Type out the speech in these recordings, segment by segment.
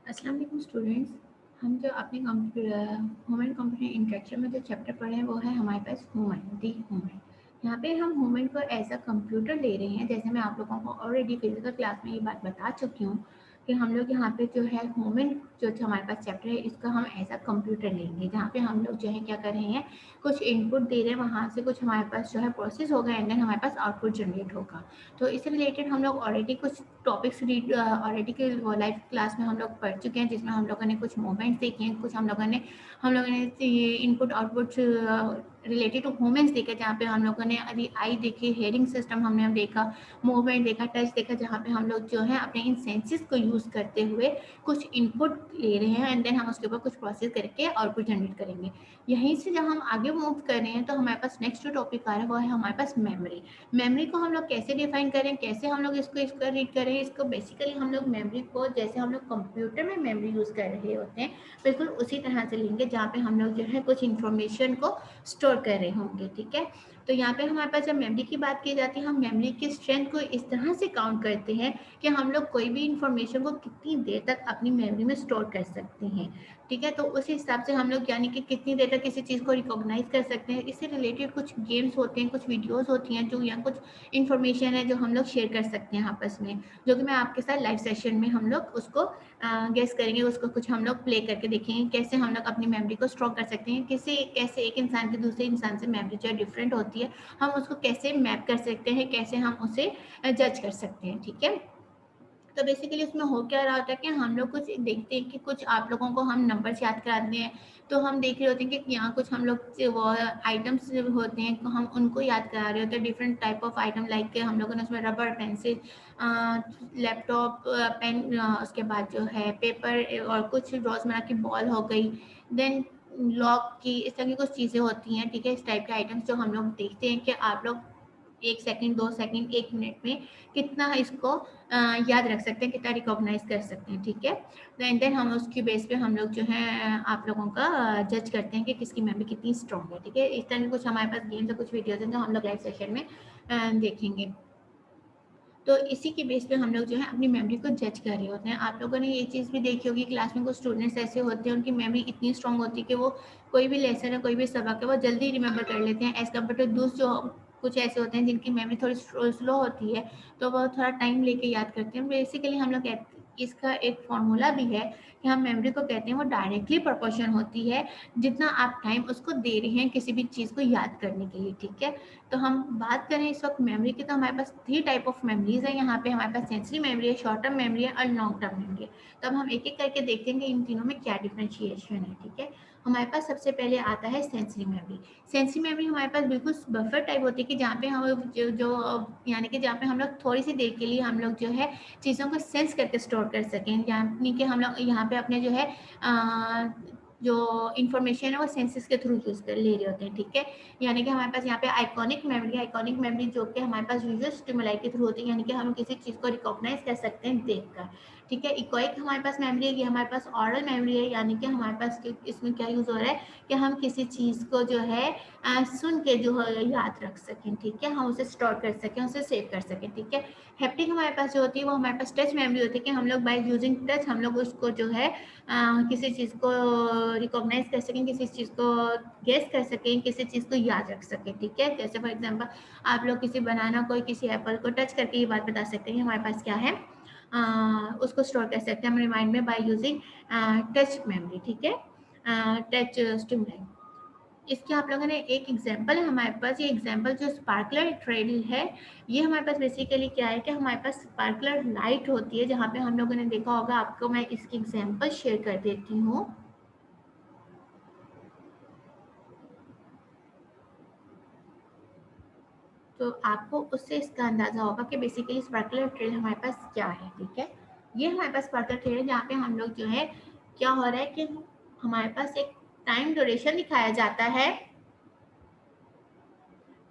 अस्सलाम वालेकुम स्टूडेंट्स। हम जो अपने ह्यूमन कंप्यूटर इंटरेक्शन में जो चैप्टर पढ़े हैं वो है हमारे पास ह्यूमन। यहाँ पे हम ह्यूमन को एज अ कंप्यूटर ले रहे हैं। जैसे मैं आप लोगों को ऑलरेडी फिजिकल क्लास में ये बात बता चुकी हूँ कि हम लोग यहाँ पे जो है ह्यूमन जो हमारे पास चैप्टर है इसका हम एज अ कंप्यूटर लेंगे, जहाँ पे हम लोग जो है क्या कर रहे हैं, कुछ इनपुट दे रहे हैं, वहाँ से कुछ हमारे पास जो है प्रोसेस होगा एंड देन हमारे पास आउटपुट जनरेट होगा। तो इससे रिलेटेड हम लोग ऑलरेडी कुछ टॉपिक्स रीड ऑलरेडी के लाइव क्लास में हम लोग पढ़ चुके हैं, जिसमें हम लोगों ने कुछ मूवमेंट्स देखे हैं, कुछ हम लोगों ने input output related to humans देखा, जहाँ पे हम लोगों ने अभी आई देखी, हेयरिंग सिस्टम हमने देखा, मूवमेंट देखा, टच देखा, जहाँ पे हम लोग जो है अपने इन सेंसेस को यूज़ करते हुए कुछ इनपुट ले रहे हैं एंड देन हम उसके ऊपर कुछ प्रोसेस करके आउटपुट जनरेट करेंगे। यहीं से जब हम आगे मूव कर रहे हैं तो हमारे पास नेक्स्ट जो टॉपिक आ रहा है वो है हमारे पास मेमोरी। मेमोरी को हम लोग कैसे डिफाइन करें, कैसे हम लोग इसको रीड करें। इसको बेसिकली हम लोग मेमोरी को जैसे हम लोग कंप्यूटर में मेमोरी यूज़ कर रहे होते हैं बिल्कुल उसी तरह से लेंगे, जहाँ पे हम लोग जो है कुछ इन्फॉर्मेशन को स्टोर कर रहे होंगे। ठीक है, तो यहाँ पे हमारे पास जब मेमोरी की बात की जाती है, हम मेमोरी की स्ट्रेंथ को इस तरह से काउंट करते हैं कि हम लोग कोई भी इन्फॉर्मेशन को कितनी देर तक अपनी मेमोरी में स्टोर कर सकते हैं। ठीक है, तो उस हिसाब से हम लोग यानी कि कितनी देर तक किसी चीज़ को रिकॉग्नाइज कर सकते हैं। इससे रिलेटेड कुछ गेम्स होते हैं, कुछ वीडियोस होती हैं जो, या कुछ इन्फॉर्मेशन है जो हम लोग शेयर कर सकते हैं आपस में, जो कि मैं आपके साथ लाइव सेशन में हम लोग उसको गेस करेंगे, उसको कुछ हम लोग प्ले करके देखेंगे कैसे हम लोग अपनी मेमोरी को स्ट्रॉन्ग कर सकते हैं, कैसे एक इंसान की दूसरे इंसान से मेमोरी जो डिफरेंट होती है, हम उसको कैसे मैप कर सकते हैं, कैसे हम उसे जज कर सकते हैं। ठीक है, तो बेसिकली उसमें हो क्या रहा होता है कि हम लोग कुछ देखते हैं कि कुछ आप लोगों को हम नंबर्स याद कराते हैं, तो हम देख रहे होते हैं कि यहाँ कुछ हम लोग वो आइटम्स होते हैं तो हम उनको याद करा रहे होते हैं, different type of item, like के हम लोगों ने उसमें रबर, पेंसिल, लैपटॉप, पेन, उसके बाद जो है पेपर और कुछ रोजमर्रा की बॉल हो गई, देन लॉक की, इस तरह की कुछ चीज़ें होती हैं। ठीक है, इस टाइप के आइटम्स जो हम लोग देखते हैं कि आप लोग 1 सेकंड, 2 सेकंड, 1 मिनट में कितना इसको याद रख सकते हैं, कितना रिकॉग्नाइज कर सकते हैं। ठीक है, एंड देन हम उसकी बेस पे हम लोग जो है आप लोगों का जज करते हैं कि किसकी मेमोरी कितनी स्ट्रॉन्ग है। ठीक है, इस तरह के कुछ हमारे पास गेम्स और कुछ वीडियोज हैं जो हम लोग लाइव सेशन में देखेंगे। तो इसी के बेस पे हम लोग जो है अपनी मेमोरी को जज कर रहे होते हैं। आप लोगों ने ये चीज़ भी देखी होगी, क्लास में कुछ स्टूडेंट्स ऐसे होते हैं उनकी मेमोरी इतनी स्ट्रॉन्ग होती है कि वो कोई भी लेसन है, कोई भी सबक है, वो जल्दी रिमेंबर कर लेते हैं, एज कम्पेयर टू दूसरे जो कुछ ऐसे होते हैं जिनकी मेमोरी थोड़ी स्लो होती है, तो वो थोड़ा टाइम लेके याद करते हैं। बेसिकली हम लोग इसका एक फॉर्मूला भी है कि हम मेमोरी को कहते हैं वो डायरेक्टली प्रोपोर्शन होती है जितना आप टाइम उसको दे रहे हैं किसी भी चीज़ को याद करने के लिए। ठीक है, तो हम बात करें इस वक्त मेमोरी की, तो हमारे पास 3 टाइप ऑफ मेमोरीज है। यहाँ पे हमारे पास सेंसरी मेमोरी है, शॉर्ट टर्म मेमोरी है और लॉन्ग टर्म मेमोरी है। तो अब हम एक एक करके देखते हैं कि इन तीनों में क्या डिफ्रेंशिएशन है। ठीक है, हमारे पास सबसे पहले आता है सेंसरी मेमोरी। सेंसरी मेमोरी हमारे पास बिल्कुल बफर टाइप होती है कि जहाँ पे हम यानी कि जहाँ पे हम लोग थोड़ी सी देर के लिए हम लोग जो है चीज़ों को सेंस करके स्टोर कर सकें, यानी कि हम लोग यहाँ पे अपने जो है जो इन्फॉर्मेशन है वो सेंसेस के थ्रू यूज कर ले रहे होते हैं। ठीक है, यानी कि हमारे पास यहाँ पे आइकॉनिक मेमोरी जो कि हमारे पास विजुअल स्टिमुलाई के थ्रू होती है, यानी कि हम किसी चीज़ को रिकॉग्नाइज कर सकते हैं देखकर। ठीक है, इकोइक हमारे पास मेमोरी है, ये हमारे पास ऑरल मेमोरी है, यानी कि हमारे पास इसमें क्या यूज़ हो रहा है कि हम किसी चीज़ को जो है सुन के जो है याद रख सकें। ठीक है, हम उसे स्टोर कर सकें, उसे सेव कर सकें। ठीक है, हैप्टिक हमारे पास जो होती है वो हमारे पास टच मेमोरी होती है कि हम लोग बाय यूजिंग टच हम लोग उसको जो है किसी चीज़ को रिकॉग्नाइज कर सकें, किसी चीज़ को गेस कर सकें, किसी चीज़ को याद रख सकें। ठीक है, जैसे फॉर एग्जांपल आप लोग किसी बनाना को, किसी एप्पल को टच करके ये बात बता सकते हैं कि हमारे पास क्या है, उसको स्टोर कर सकते हैं हमारे माइंड में बाय यूजिंग टच मेमोरी। ठीक है, टच स्टिमुलाई। इसके आप लोगों ने एक एग्जांपल है हमारे पास, ये एग्जांपल जो स्पार्कलर थ्रेड है, ये हमारे पास बेसिकली क्या है कि हमारे पास स्पार्कलर लाइट होती है, जहाँ पे हम लोगों ने देखा होगा। आपको मैं इसकी एग्जांपल शेयर कर देती हूँ। तो आपको उससे इसका अंदाजा होगा कि बेसिकली स्पार्कलर थ्रेड हमारे पास क्या है। ठीक है, ये हमारे पास स्पार्कलर थ्रेड है, जहाँ पे हम लोग जो है क्या हो रहा है कि हमारे पास एक टाइम ड्यूरेशन दिखाया जाता है।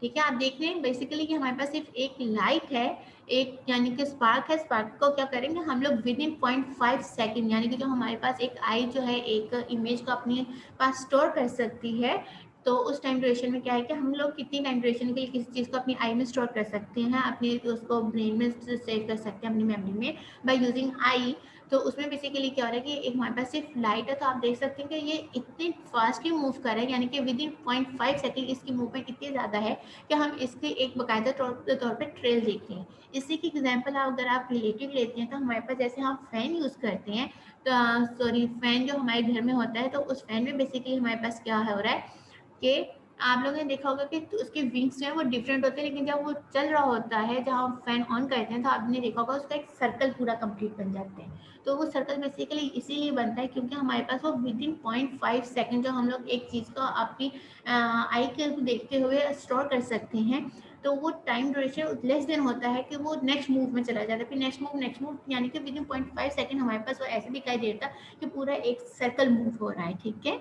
ठीक है, आप देख रहे हैं बेसिकली कि हमारे पास सिर्फ एक लाइट है, एक यानी कि स्पार्क है। स्पार्क को क्या करेंगे हम लोग विद इन 0.5 सेकेंड, यानी कि जो हमारे पास एक आई जो है एक इमेज को अपने पास स्टोर कर सकती है तो उस टाइम ड्यूरेशन में क्या है कि हम लोग कितनी टाइम ड्यूरेशन के लिए किसी चीज़ को अपनी आई में स्टोर कर सकते हैं, अपने उसको ब्रेन में सेव कर सकते हैं अपनी मेमोरी में बाय यूजिंग आई। तो उसमें बेसिकली क्या हो रहा है कि एक हमारे पास सिर्फ लाइट है, तो आप देख सकते हैं कि ये इतनी फास्टली मूव कर रहा है, यानी कि विद इन 0.5 सेकेंड इसकी मूवमेंट इतनी ज़्यादा है कि हम इसकी एक बाकायदा तौर पर ट्रेल देख रहे हैं। इसी की एग्जाम्पल अगर आप रिलेटिव लेते हैं तो हमारे पास जैसे हम फैन यूज़ करते हैं, तो सॉरी फैन जो हमारे घर में होता है, तो उस फैन में बेसिकली हमारे पास क्या हो रहा है कि आप लोगों ने देखा होगा कि उसके विंग्स जो है वो डिफरेंट होते हैं, लेकिन जब वो चल रहा होता है, जब हम फैन ऑन करते हैं तो आपने देखा होगा उसका एक सर्कल पूरा कंप्लीट बन जाते हैं। तो वो सर्कल बेसिकली इसीलिए बनता है क्योंकि हमारे पास वो विद इन 0.5 सेकेंड जो हम लोग एक चीज़ को अपनी आई के देखते हुए स्टोर कर सकते हैं, तो वो टाइम ड्यूरेशन लेस देन होता है कि वो नेक्स्ट मूव में चला जाता है, फिर नेक्स्ट मूव यानी कि विद इन 0.5 सेकेंड हमारे पास वो ऐसे दिखाई देता कि पूरा एक सर्कल मूव हो रहा है। ठीक है,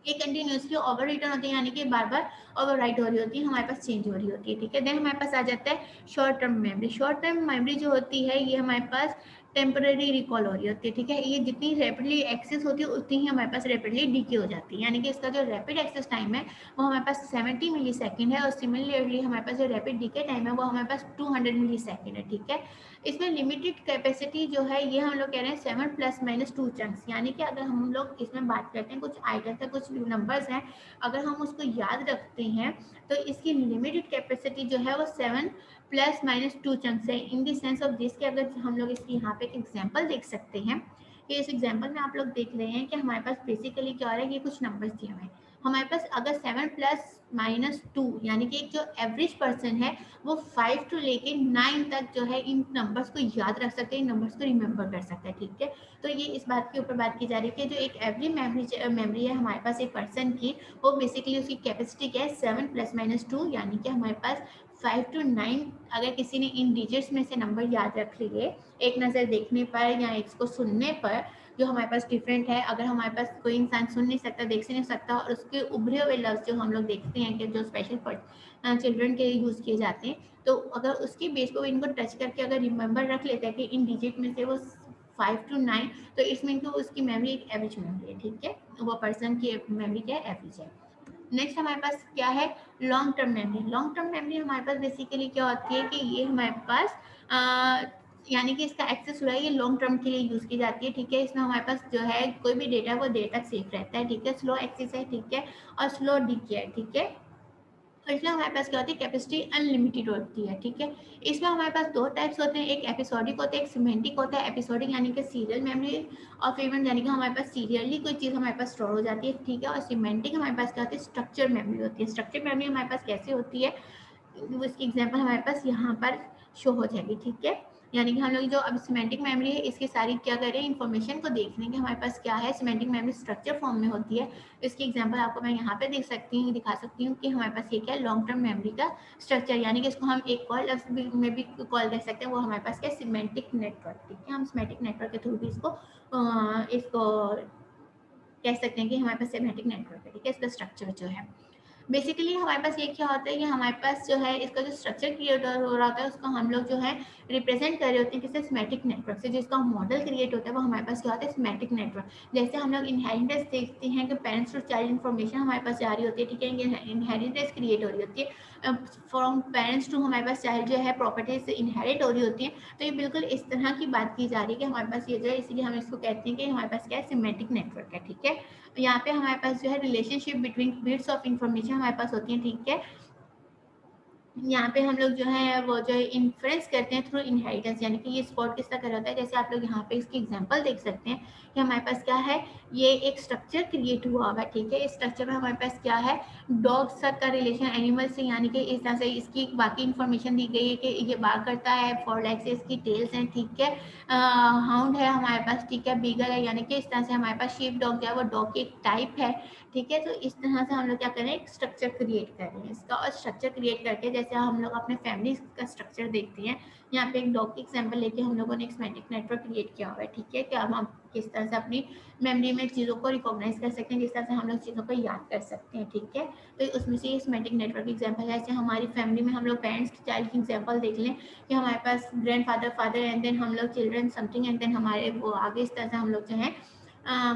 ये कंटिन्यूसली ओवर रिटर्न होती है, यानी कि बार बार ओवर राइट हो रही होती है, हमारे पास चेंज हो रही होती है। ठीक है, देन हमारे पास आ जाता है short term memory. Short term memory जो होती है ये हमारे पास टेम्पररी रिकॉल हो रही होती है। ठीक है, ये जितनी रैपिडली एक्सेस होती है उतनी ही हमारे पास रैपिडली डीके हो जाती है, यानी कि इसका जो रैपिड एक्सेस टाइम है वो हमारे पास 70 मिली सेकेंड है, और सिमिलरली हमारे पास जो रैपिड डीके टाइम है वो हमारे पास 200 मिली सेकेंड है। ठीक है, इसमें लिमिटेड कैपेसिटी जो है ये हम लोग कह रहे हैं 7 + -2 चंक्स, यानी कि अगर हम लोग इसमें बात करते हैं कुछ आइटम्स है, कुछ नंबर्स हैं, अगर हम उसको याद रखते हैं तो इसकी लिमिटेड कैपेसिटी जो है वो 7 + -2 चंक्स है। In the sense of this कि अगर हम लोग इसकी यहाँ पे एक एग्जांपल देख सकते हैं कि इस एग्जांपल में आप लोग देख रहे हैं कि हमारे पास बेसिकली क्या हो रहा है, ये कुछ नंबर्स दिए हुए हैं हमारे पास। अगर 7 + -2 यानी कि एक जो एवरेज पर्सन है वो 5 to लेके 9 तक जो है इन नंबर्स को याद रख सकते हैं, इन नंबर्स को रिमेंबर कर सकते हैं। ठीक है, तो ये इस बात के ऊपर बात की जा रही है कि जो एक एवरेज मेमोरी है हमारे पास एक पर्सन की, वो बेसिकली उसकी कैपेसिटी क्या है 7 + -2, यानी कि हमारे पास 5 to 9 अगर किसी ने इन डिजिट्स में से नंबर याद रख लिए एक नज़र देखने पर या इसको सुनने पर, जो हमारे पास डिफरेंट है। अगर हमारे पास कोई इंसान सुन नहीं सकता, देख नहीं सकता, और उसके उभरे हुए लफ्ज़ जो हम लोग देखते हैं कि जो स्पेशल चिल्ड्रन के यूज़ किए जाते हैं, तो अगर उसके बेस को इनको टच करके अगर रिमेंबर रख लेते हैं कि इन डिजिट में से वो 5 to 9, तो इसमें तो उसकी मेमोरी एक एवरेज मेमोरी है। ठीक है, वो पर्सन की मेमोरी क्या है, एवरेज है। नेक्स्ट हमारे पास क्या है, long term memory. Long term memory हमारे पास बेसिकली क्या होती है कि ये हमारे पास यानी कि इसका एक्सेस हो रहा है, ये लॉन्ग टर्म के लिए यूज़ की जाती है। ठीक है, इसमें हमारे पास जो है कोई भी डेटा वो देर तक सेफ रहता है। ठीक है, स्लो एक्सेस है। ठीक है, और स्लो डीके है। ठीक है, और इसमें हमारे पास क्या होती है, कैपेसिटी अनलिमिटेड होती है। ठीक है, इसमें हमारे पास दो टाइप्स होते हैं, एक एपिसोडिक होता है, एक सिमेंटिक होता है। एपिसोडिक यानी कि सीरियल मेमोरी, और फ्रेगमेंट यानी कि हमारे पास सीरियली कोई चीज़ हमारे पास स्टोर हो जाती है। ठीक है, और सिमेंटिक हमारे पास क्या होती है, स्ट्रक्चर मेमोरी होती है। स्ट्रक्चर मेमोरी हमारे पास कैसे होती है, उसकी एग्जांपल हमारे पास यहाँ पर शो हो जाएगी। ठीक है, यानी कि हम लोग जो अब सिमेंटिक मेमोरी है इसकी सारी क्या करें, इन्फॉर्मेशन को देख लें कि हमारे पास क्या है। सिमेंटिक मेमोरी स्ट्रक्चर फॉर्म में होती है। इसकी एग्जांपल आपको मैं यहाँ पे देख सकती हूँ, दिखा सकती हूँ कि हमारे पास ये क्या है, लॉन्ग टर्म मेमोरी का स्ट्रक्चर, यानी कि इसको हम एक कॉल में भी कॉल कर सकते हैं। वो हमारे पास क्या है, सिमेंटिक नेटवर्क। ठीक है, हम सिमेंटिक नेटवर्क के थ्रू भी इसको कह सकते हैं कि हमारे पास सिमेंटिक नेटवर्क है। ठीक है, इसका स्ट्रक्चर जो है बेसिकली हमारे पास ये क्या होता है कि हमारे पास जो है इसका जो स्ट्रक्चर क्रिएट हो रहा होता है उसको हम लोग जो है रिप्रेजेंट कर रहे होते हैं किसी सिमेट्रिक नेटवर्क से। जिसका मॉडल क्रिएट होता है वो हमारे पास क्या होता है, सिमेट्रिक नेटवर्क। जैसे हम लोग इनहेरिटेंस देखते हैं कि पेरेंट्स टू चाइल्ड इन्फॉर्मेशन हमारे पास जा रही होती है। ठीक है, इनहेरिटेंस क्रिएट हो रही होती है, फ्रॉम पेरेंट्स टू हमारे पास चाइल्ड जो है प्रॉपर्टीज इनहेरिट हो रही होती है। तो ये बिल्कुल इस तरह की बात की जा रही है कि हमारे पास ये जो है, इसलिए हम इसको कहते हैं कि हमारे पास क्या है, सिमेट्रिक नेटवर्क है। ठीक है, यहाँ पे हमारे पास जो है relationship between bits of information हमारे पास होती है। ठीक है, यहाँ पे हम लोग जो है वो जो इन्फ्रेंस करते हैं थ्रू इनहेरिटेंस, यानी कि ये स्पॉट किस तरह होता है। जैसे आप लोग यहाँ पे इसकी एग्जांपल देख सकते हैं कि हमारे पास क्या है, ये एक स्ट्रक्चर क्रिएट हुआ हुआ है। ठीक है, इस स्ट्रक्चर में हमारे पास क्या है, डॉग सक का रिलेशन एनिमल से, यानी कि इस तरह से इसकी बाकी इन्फॉर्मेशन दी गई है कि ये बार करता है, 4 लेग से इसकी टेल्स हैं। ठीक है, हाउंड है हमारे पास। ठीक है, बीगल है, यानी कि इस तरह से हमारे पास शीप डॉग जो है वो डॉग की एक टाइप है। ठीक है, तो इस तरह से हम लोग क्या कर रहे हैं, एक स्ट्रक्चर क्रिएट कर रहे हैं इसका। और स्ट्रक्चर क्रिएट करके जैसे हम लोग अपने फैमिली का स्ट्रक्चर देखते हैं, यहाँ पे एक डॉग की एग्जांपल लेके हम लोगों ने एक सिमेट्रिक नेटवर्क क्रिएट किया हुआ है। ठीक है, कि अब हम किस तरह से अपनी मेमोरी में चीज़ों को रिकॉग्नाइज कर सकते हैं, किस तरह से हम लोग चीज़ों को याद कर सकते हैं। ठीक है, तो उसमें से ये सिमेट्रिक नेटवर्क एग्जाम्पल है। जैसे हमारी फैमिली में हम लोग पेरेंट्स चाइल्ड की एग्जाम्पल देख लें कि हमारे पास ग्रैंड फादर एंड देन हम लोग चिल्ड्रन समथिंग एंड देन हमारे वो आगे इस तरह से हम लोग जो है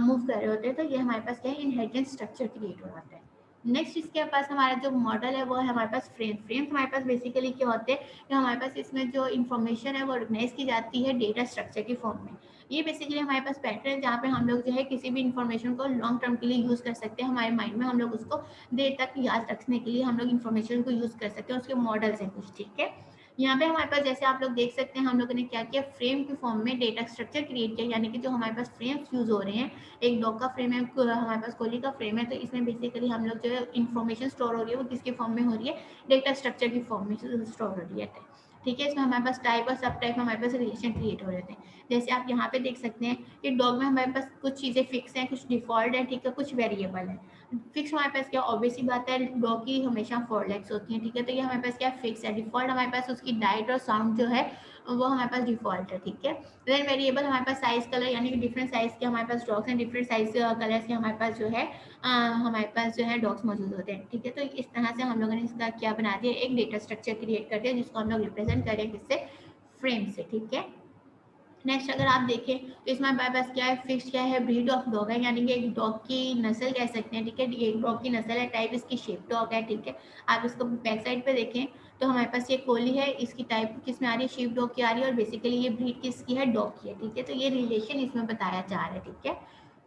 मूव कर रहे होते हैं। तो ये हमारे पास क्या है, इनहेरिटेंस स्ट्रक्चर क्रिएट हो जाता है। नेक्स्ट इसके पास हमारा जो मॉडल है वो है हमारे पास फ्रेम्स हमारे पास बेसिकली क्या होते हैं कि हमारे पास इसमें जो इन्फॉर्मेशन है वो ऑर्गेनाइज की जाती है डेटा स्ट्रक्चर की फॉर्म में। ये बेसिकली हमारे पास पैटर्न है जहाँ पे हम लोग जो है किसी भी इन्फॉर्मेशन को लॉन्ग टर्म के लिए यूज़ कर सकते हैं। हमारे माइंड में हम लोग उसको देर तक याद रखने के लिए हम लोग इन्फॉर्मेशन को यूज़ कर सकते हैं, उसके मॉडल्स हैं कुछ, ठीक है। यहाँ पे हमारे पास जैसे आप लोग देख सकते हैं हम लोगों ने क्या किया, फ्रेम के फॉर्म में डेटा स्ट्रक्चर क्रिएट किया, यानी कि जो हमारे पास फ्रेम्स यूज हो रहे हैं, एक डॉग का फ्रेम है, हमारे पास कोहली का फ्रेम है, तो इसमें बेसिकली हम लोग जो है इन्फॉर्मेशन स्टोर हो रही है वो किसके फॉर्म में हो रही है, डेटा स्ट्रक्चर की फॉर्म में स्टोर हो रही है, ठीक है। इसमें हमारे पास टाइप और सब टाइप में हमारे पास रिलेशन क्रिएट हो जाते हैं। जैसे आप यहाँ पे देख सकते हैं कि डॉग में हमारे पास कुछ चीज़ें फिक्स हैं, कुछ डिफॉल्ट है, ठीक है, कुछ वेरिएबल है। फिक्स हमारे पास क्या, ऑब्वियस सी बात है, डॉग की हमेशा 4 लेग्स होती हैं, ठीक है, तो ये हमारे पास क्या फिक्स है। डिफॉल्ट हमारे पास उसकी डाइट और साउंड जो है वो हमारे पास डिफॉल्ट है, ठीक है। देन वेरिएबल हमारे पास साइज कलर, यानी कि डिफरेंट साइज के हमारे पास डॉग्स हैं, डिफरेंट साइज कलर्स के हमारे पास जो है हमारे पास जो है डॉग्स मौजूद होते हैं, ठीक है। तो इस तरह से हम लोगों ने इसका क्या बना दिया, एक डेटा स्ट्रक्चर क्रिएट कर दिया जिसको हम लोग रिप्रेजेंट करें किससे, फ्रेम से, ठीक है। नेक्स्ट अगर आप देखें तो इसमें हमारे पास क्या है, फिक्स क्या है, ब्रीड ऑफ डॉग है, यानी कि एक डॉग की नस्ल कह सकते हैं, ठीक है। एक डॉग की नस्ल है, टाइप इसकी शेप डॉग है, ठीक है। आप इसको बैक साइड पे देखें तो हमारे पास ये कोहली है, इसकी टाइप किस में आ रही है, शेप डॉग की आ रही है, और बेसिकली ये ब्रीड किसकी है, डॉग की है, ठीक है। तो ये रिलेशन इसमें बताया जा रहा है, ठीक है।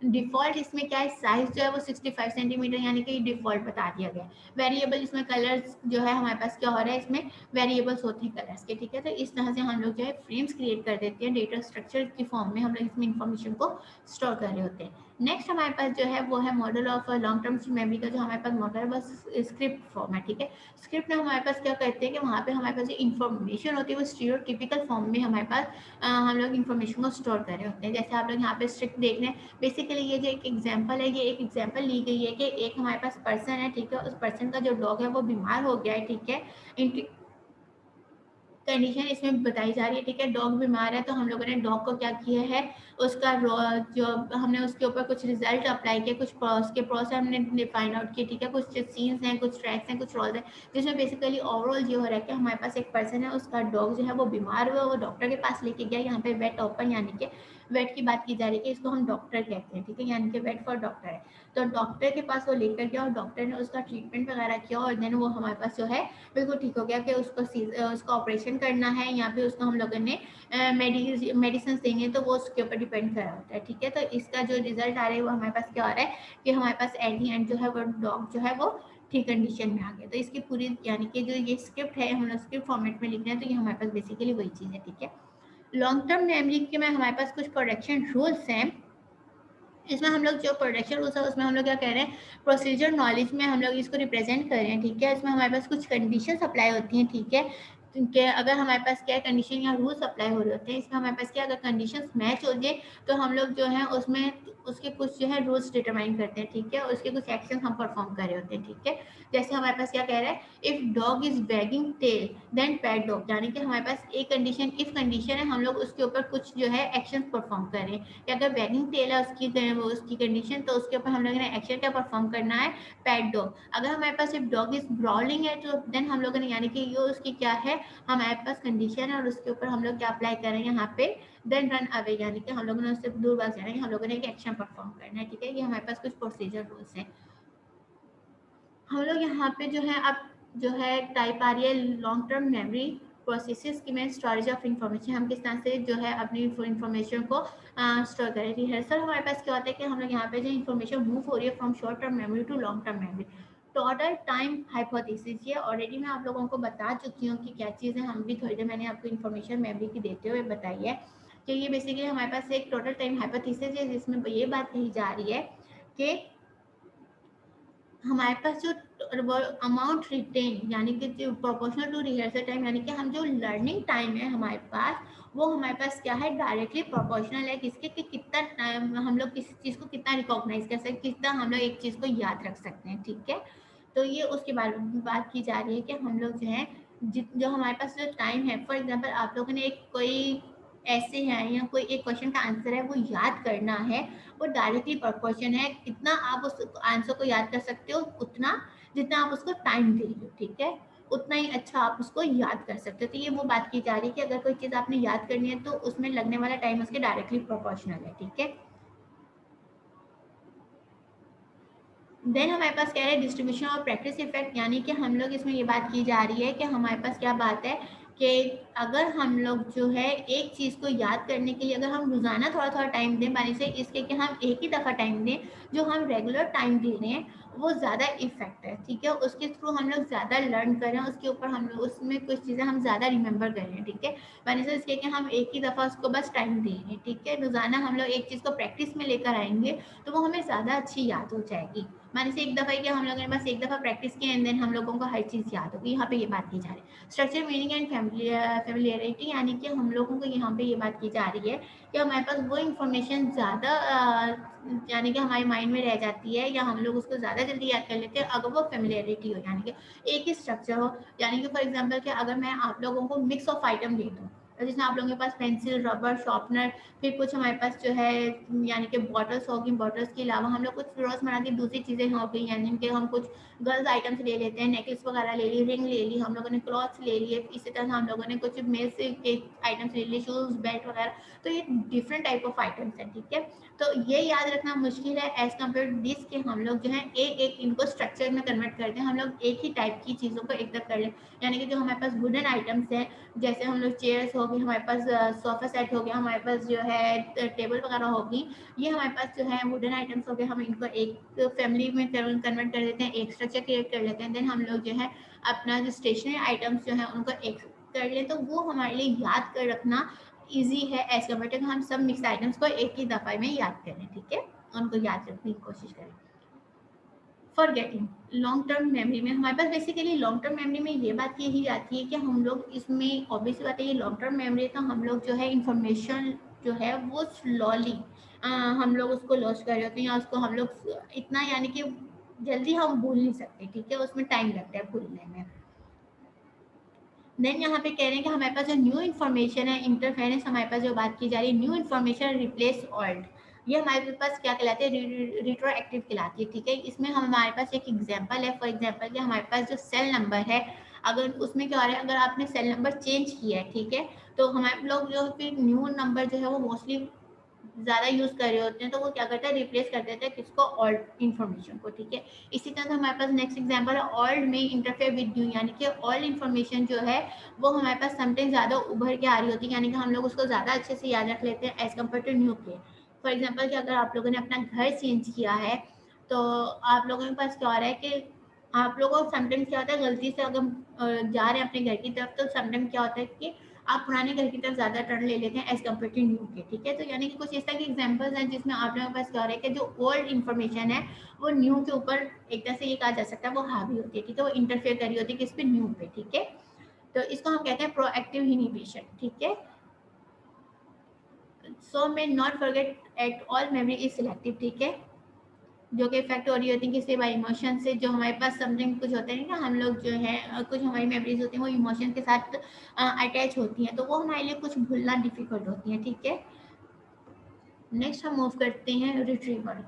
डिफॉल्ट इसमें क्या है, साइज जो है वो 65 सेंटीमीटर, यानी कि डिफॉल्ट बता दिया गया। वेरिएबल इसमें कलर्स जो है हमारे पास क्या हो रहा है, इसमें वेरिएबल्स होते हैं कलर्स के, ठीक है। तो इस तरह से हम लोग जो है फ्रेम्स क्रिएट कर देते हैं, डेटा स्ट्रक्चर की फॉर्म में हम लोग इसमें इंफॉर्मेशन को स्टोर कर रहे होते हैं। नेक्स्ट हमारे पास जो है वो है model of long term memory का, जो हमारे पास मॉडल है बस स्क्रिप्ट फॉर्म है, ठीक है। स्क्रिप्ट में हमारे पास क्या करते हैं कि वहाँ पे हमारे पास जो इन्फॉर्मेशन होती है वो स्टीरियोटिपिकल फॉर्म में हमारे पास हम लोग इन्फॉर्मेशन को स्टोर कर रहे होते हैं। जैसे आप लोग यहाँ पे स्ट्रिक्ट देख रहे हैं, बेसिकली ये जो एक एग्जाम्पल है, ये एक एग्जाम्पल ली गई है कि एक हमारे पास पर्सन है, ठीक है, उस पर्सन का जो डॉग है वो बीमार हो गया है, ठीक है। कंडीशन इसमें बताई जा रही है, ठीक है। डॉग बीमार है तो हम लोगों ने डॉग को क्या किया है, उसका जो हमने उसके ऊपर कुछ रिजल्ट अप्लाई किया, कुछ उसके प्रोसेस हमने फाइंड आउट किए, ठीक है। कुछ सीन्स हैं, कुछ ट्रैक्स हैं, कुछ रोल्स हैं, जिसमें बेसिकली ओवरऑल ये हो रहा है कि हमारे पास एक पर्सन है, उसका डॉग जो है वो बीमार हुआ, वो डॉक्टर के पास लेके गया। यहाँ पे वेट ओपन, यानी कि वेट की बात की जा रही है कि इसको हम डॉक्टर कहते हैं, ठीक है, यानी कि वेट फॉर डॉक्टर है। तो डॉक्टर के पास वो लेकर गया और डॉक्टर ने उसका ट्रीटमेंट वगैरह किया, और देन वो हमारे पास जो है बिल्कुल ठीक हो गया कि उसका ऑपरेशन करना है, या फिर उसको हम लोगों ने मेडिसिन देंगे, तो वो उसके ऊपर डिपेंड कर रहा होता है, ठीक है। तो इसका जो रिजल्ट आ रहा है वो हमारे पास क्या आ रहा है कि हमारे पास एट दी एंड जो है वो डॉग जो है वो ठीक कंडीशन में आ गया। तो इसकी पूरी, यानी कि जो ये स्क्रिप्ट है हम लोग स्क्रिप्ट फॉर्मेट में लिख रहे हैं, तो ये हमारे पास बेसिकली वही चीज़ है, ठीक है। लॉन्ग टर्म मेमोरी के में हमारे पास कुछ प्रोडक्शन रूल्स हैं। इसमें हम लोग जो प्रोडक्शन रूल्स है उसमें हम लोग क्या कह रहे हैं, प्रोसीजर नॉलेज में हम लोग इसको रिप्रेजेंट कर रहे हैं, ठीक है। इसमें हमारे पास कुछ कंडीशन अप्लाई होती हैं, ठीक है, क्योंकि अगर हमारे पास क्या कंडीशन या रूल्स अप्लाई हो रहे होते हैं, इसमें हमारे पास क्या, अगर कंडीशंस मैच हो जाए तो हम लोग जो है उसमें उसके कुछ जो है रूल्स डिटरमाइन करते हैं, ठीक है, और उसके कुछ एक्शन हम परफॉर्म कर रहे होते हैं, ठीक है। जैसे हमारे पास क्या कह रहा है, if dog is wagging tail then pet dog, यानी कि हमारे पास एक कंडीशन, इफ कंडीशन है, हम लोग उसके ऊपर कुछ जो है एक्शन परफॉर्म कर रहे हैं, कि अगर वैगिंग टेल है उसकी कंडीशन, तो उसके ऊपर हम लोगों ने एक्शन क्या परफॉर्म करना है, पेट डॉग। अगर हमारे पास सिर्फ डॉग इज ब्रॉलिंग है तो देन हम लोगों ने, यानी कि ये उसकी क्या है, हमारे पास कंडीशन है, और उसके ऊपर हम लोग क्या अप्लाई कर रहे हैं यहाँ पे, देन रन अवे, यानी कि हम लोगों ने उससे दूर भाग जाना है, हम लोगों ने एक एक्शन परफॉर्म करना है, ठीक है। ये हमारे पास कुछ प्रोसीजर रूल्स हैं। हम लोग यहाँ पे जो है अब जो है टाइप आ रही है लॉन्ग टर्म मेमोरी प्रोसेसेस की, में स्टोरेज ऑफ इन्फॉर्मेशन, हम किस तरह से जो है अपनी इन्फॉर्मेशन को स्टोर करें। रिहर्सल हमारे पास क्या होता है कि हम लोग यहाँ पे जो इन्फॉर्मेशन मूव हो रही है from short term memory to long term memory, total time hypothesis, ये ऑलरेडी मैं आप लोगों को बता चुकी हूँ कि क्या चीज़ है, हम भी थोड़ी देर मैंने आपको इन्फॉर्मेशन मेमोरी की देते हुए बताई है कि ये बेसिकली हमारे पास एक टोटल टाइम हाइपोथेसिस है, जिसमें ये बात कही जा रही है कि हमारे पास जो अमाउंट रिटेन, यानी कि जो प्रोपोर्शनल टू रिहर्सल टाइम, यानी कि हम जो लर्निंग टाइम है हमारे पास, वो हमारे पास क्या है, डायरेक्टली प्रोपोर्शनल है किसके, कि कितना टाइम हम लोग किसी चीज़ को कितना रिकॉग्नाइज कर सकते, कितना हम लोग एक चीज़ को याद रख सकते हैं, ठीक है। तो ये उसके बारे में बात की जा रही है कि हम लोग जो है जो हमारे पास जो टाइम है, फॉर एग्जाम्पल आप लोगों ने एक कोई ऐसे है या कोई एक क्वेश्चन का आंसर है वो याद करना है, वो डायरेक्टली प्रोपोर्शन है, कितना आप उस आंसर को याद कर सकते हो, उतना जितना आप उसको टाइम दे रहे हो, ठीक है, उतना ही अच्छा आप उसको याद कर सकते हो। तो ये वो बात की जा रही है कि अगर कोई चीज़ आपने याद करनी है तो उसमें लगने वाला टाइम उसके डायरेक्टली प्रोपोर्शनल है, ठीक है। देन हमारे पास क्या है डिस्ट्रीब्यूशन और प्रैक्टिस इफेक्ट, यानी कि हम लोग इसमें ये बात की जा रही है कि हमारे पास क्या बात है कि अगर हम लोग जो है एक चीज़ को याद करने के लिए अगर हम रोज़ाना थोड़ा थोड़ा टाइम दें, मानी से इसके कि हम एक ही दफ़ा टाइम दें, जो हम रेगुलर टाइम दे रहे हैं वो ज़्यादा इफेक्ट है, ठीक है। उसके थ्रू हम लोग ज़्यादा लर्न करें, उसके ऊपर हम लोग उसमें कुछ चीज़ें हम ज़्यादा रिमेंबर करें, ठीक है। मानी से इसके कि हम एक ही दफ़ा उसको बस टाइम देंगे, ठीक है। रोज़ाना हम लोग एक चीज़ को प्रैक्टिस में लेकर आएंगे तो वो हमें ज़्यादा अच्छी याद हो जाएगी। माने से एक दफ़ा ही क्या हम लोगों ने बस एक दफ़ा प्रैक्टिस की एंड देन हम लोगों को हर चीज़ याद होगी, यहाँ पे ये बात की जा रही है। स्ट्रक्चर मीनिंग एंड फेमिलियरिटी, यानी कि हम लोगों को यहाँ पे ये बात की जा रही है कि हमारे पास वो इन्फॉर्मेशन ज़्यादा यानी कि हमारे माइंड में रह जाती है या हम लोग उसको ज़्यादा जल्दी याद कर लेते हैं अगर वो फेमिलियरिटी हो, यानी कि एक ही स्ट्रक्चर हो। यानी कि फॉर एग्जाम्पल कि अगर मैं आप लोगों को मिक्स ऑफ आइटम दे दूँ, जिसमें आप लोगों के पास पेंसिल, रबर, शॉर्पनर, फिर कुछ हमारे पास जो है यानी कि बॉटल्स होगी, बॉटल्स के अलावा हम लोग कुछ रोज़मर्रा की दूसरी चीज़ें हो गई, यानी कि हम कुछ गर्ल्स आइटम्स ले लेते हैं, नेकलेस वगैरह ले ली, रिंग ले ली, हम लोगों ने क्लॉथ्स ले लिए, इसी तरह हम लोगों ने कुछ मेज के आइटम्स ले लिए, शूज़, बेल्ट वगैरह। तो ये डिफरेंट टाइप ऑफ आइटम्स हैं, ठीक है। तो ये याद रखना मुश्किल है एज कम्पेयर टू दिस कि हम लोग जो है एक एक इनको स्ट्रक्चर में कन्वर्ट करते हैं, हम लोग एक ही टाइप की चीज़ों को एक तक कर लें। यानी कि जो हमारे पास वुडन आइटम्स हैं, जैसे हम लोग चेयर्स हो गई, हमारे पास सोफा सेट हो गया, हमारे पास जो है टेबल वगैरह होगी, ये हमारे पास जो है वुडन आइटम्स हो गए, हम इनको एक फैमिली में कन्वर्ट कर देते हैं, एक स्ट्रक्चर क्रिएट कर लेते हैं। देन हम लोग जो है अपना जो स्टेशनरी आइटम्स जो है उनको एक कर लें, तो वो हमारे लिए याद कर रखना ईजी है एज कम्पेयर टू हम सब मिक्स आइटम्स को एक ही दफ़ा में याद करें, ठीक है, उनको याद रखने की कोशिश करें। फॉरगेटिंग, लॉन्ग टर्म मेमोरी में हमारे पास बेसिकली लॉन्ग टर्म मेमोरी में ये बात यही आती है कि हम लोग इसमें ऑब्वियसली बात है, ये लॉन्ग टर्म मेमोरी तो हम लोग जो है इंफॉर्मेशन जो है वो स्लोली हम लोग उसको लॉस कर रहे होते हैं, या उसको हम लोग इतना यानी कि जल्दी हम भूल नहीं सकते, ठीक है, उसमें टाइम लगता है भूलने में। देन यहाँ पे कह रहे हैं कि हमारे पास जो न्यू इन्फॉर्मेशन है, इंटरफेरेंस हमारे पास जो बात की जा रही है, न्यू इन्फॉर्मेशन रिप्लेस ओल्ड, ये हमारे पास क्या कहलाते हैं, रिट्रोएक्टिव कहलाती है, ठीक है। इसमें हमारे पास एक एग्जांपल है, फॉर एग्जांपल कि हमारे पास जो सेल नंबर है, अगर उसमें क्या हो रहा है, अगर आपने सेल नंबर चेंज किया है, ठीक है, तो हमारे लोग जो फिर न्यू नंबर जो है वो मोस्टली ज़्यादा यूज़ कर रहे होते हैं, तो वो क्या करता है, रिप्लेस कर देता है किसको, ओल्ड इन्फॉर्मेशन को, ठीक है। इसी तरह से हमारे पास नेक्स्ट एग्जांपल है ओल्ड में इंटरफेयर विद न्यू, यानी कि ओल्ड इन्फॉर्मेशन जो है वो हमारे पास समटाइम ज़्यादा उभर के आ रही होती है, यानी कि हम लोग उसको ज़्यादा अच्छे से याद रख लेते हैं एज कम्पेयर टू न्यू के। फॉर एग्जाम्पल कि अगर आप लोगों ने अपना घर चेंज किया है, तो आप लोगों के पास क्या हो रहा है कि आप लोगों को समटाइम्स क्या होता है, गलती से अगर जा रहे हैं अपने घर की तरफ, तो समटाइम क्या होता है कि आप पुराने घर की तरफ ज़्यादा टर्न ले लेते हैं एज कम्पेयर टू न्यू के, ठीक है। तो यानी कि कुछ इस तरह के एग्जांपल्स हैं जिसमें आप लोगों के पास क्या हो रहा है कि जो ओल्ड इन्फॉर्मेशन है वो न्यू के ऊपर एक तरह से ये कहा जा सकता है वो हावी होती है, ठीक है, वो इंटरफेयर कर रही होती है किस पे, न्यू पे, ठीक है। तो इसको हम कहते हैं प्रोएक्टिव इनहिबिशन, ठीक है। So may not forget at all memory is selective, ठीक है, जो कि इफेक्ट हो रही होती है किसी बाई इमोशन से, जो हमारे पास समथिंग कुछ होते हैं ना, हम लोग जो है कुछ हमारी मेमोरीज होती हैं वो इमोशन के साथ अटैच होती हैं, तो वो हमारे लिए कुछ भूलना डिफिकल्ट होती हैं, ठीक है। नेक्स्ट हम मूव करते हैं रिट्रीवल,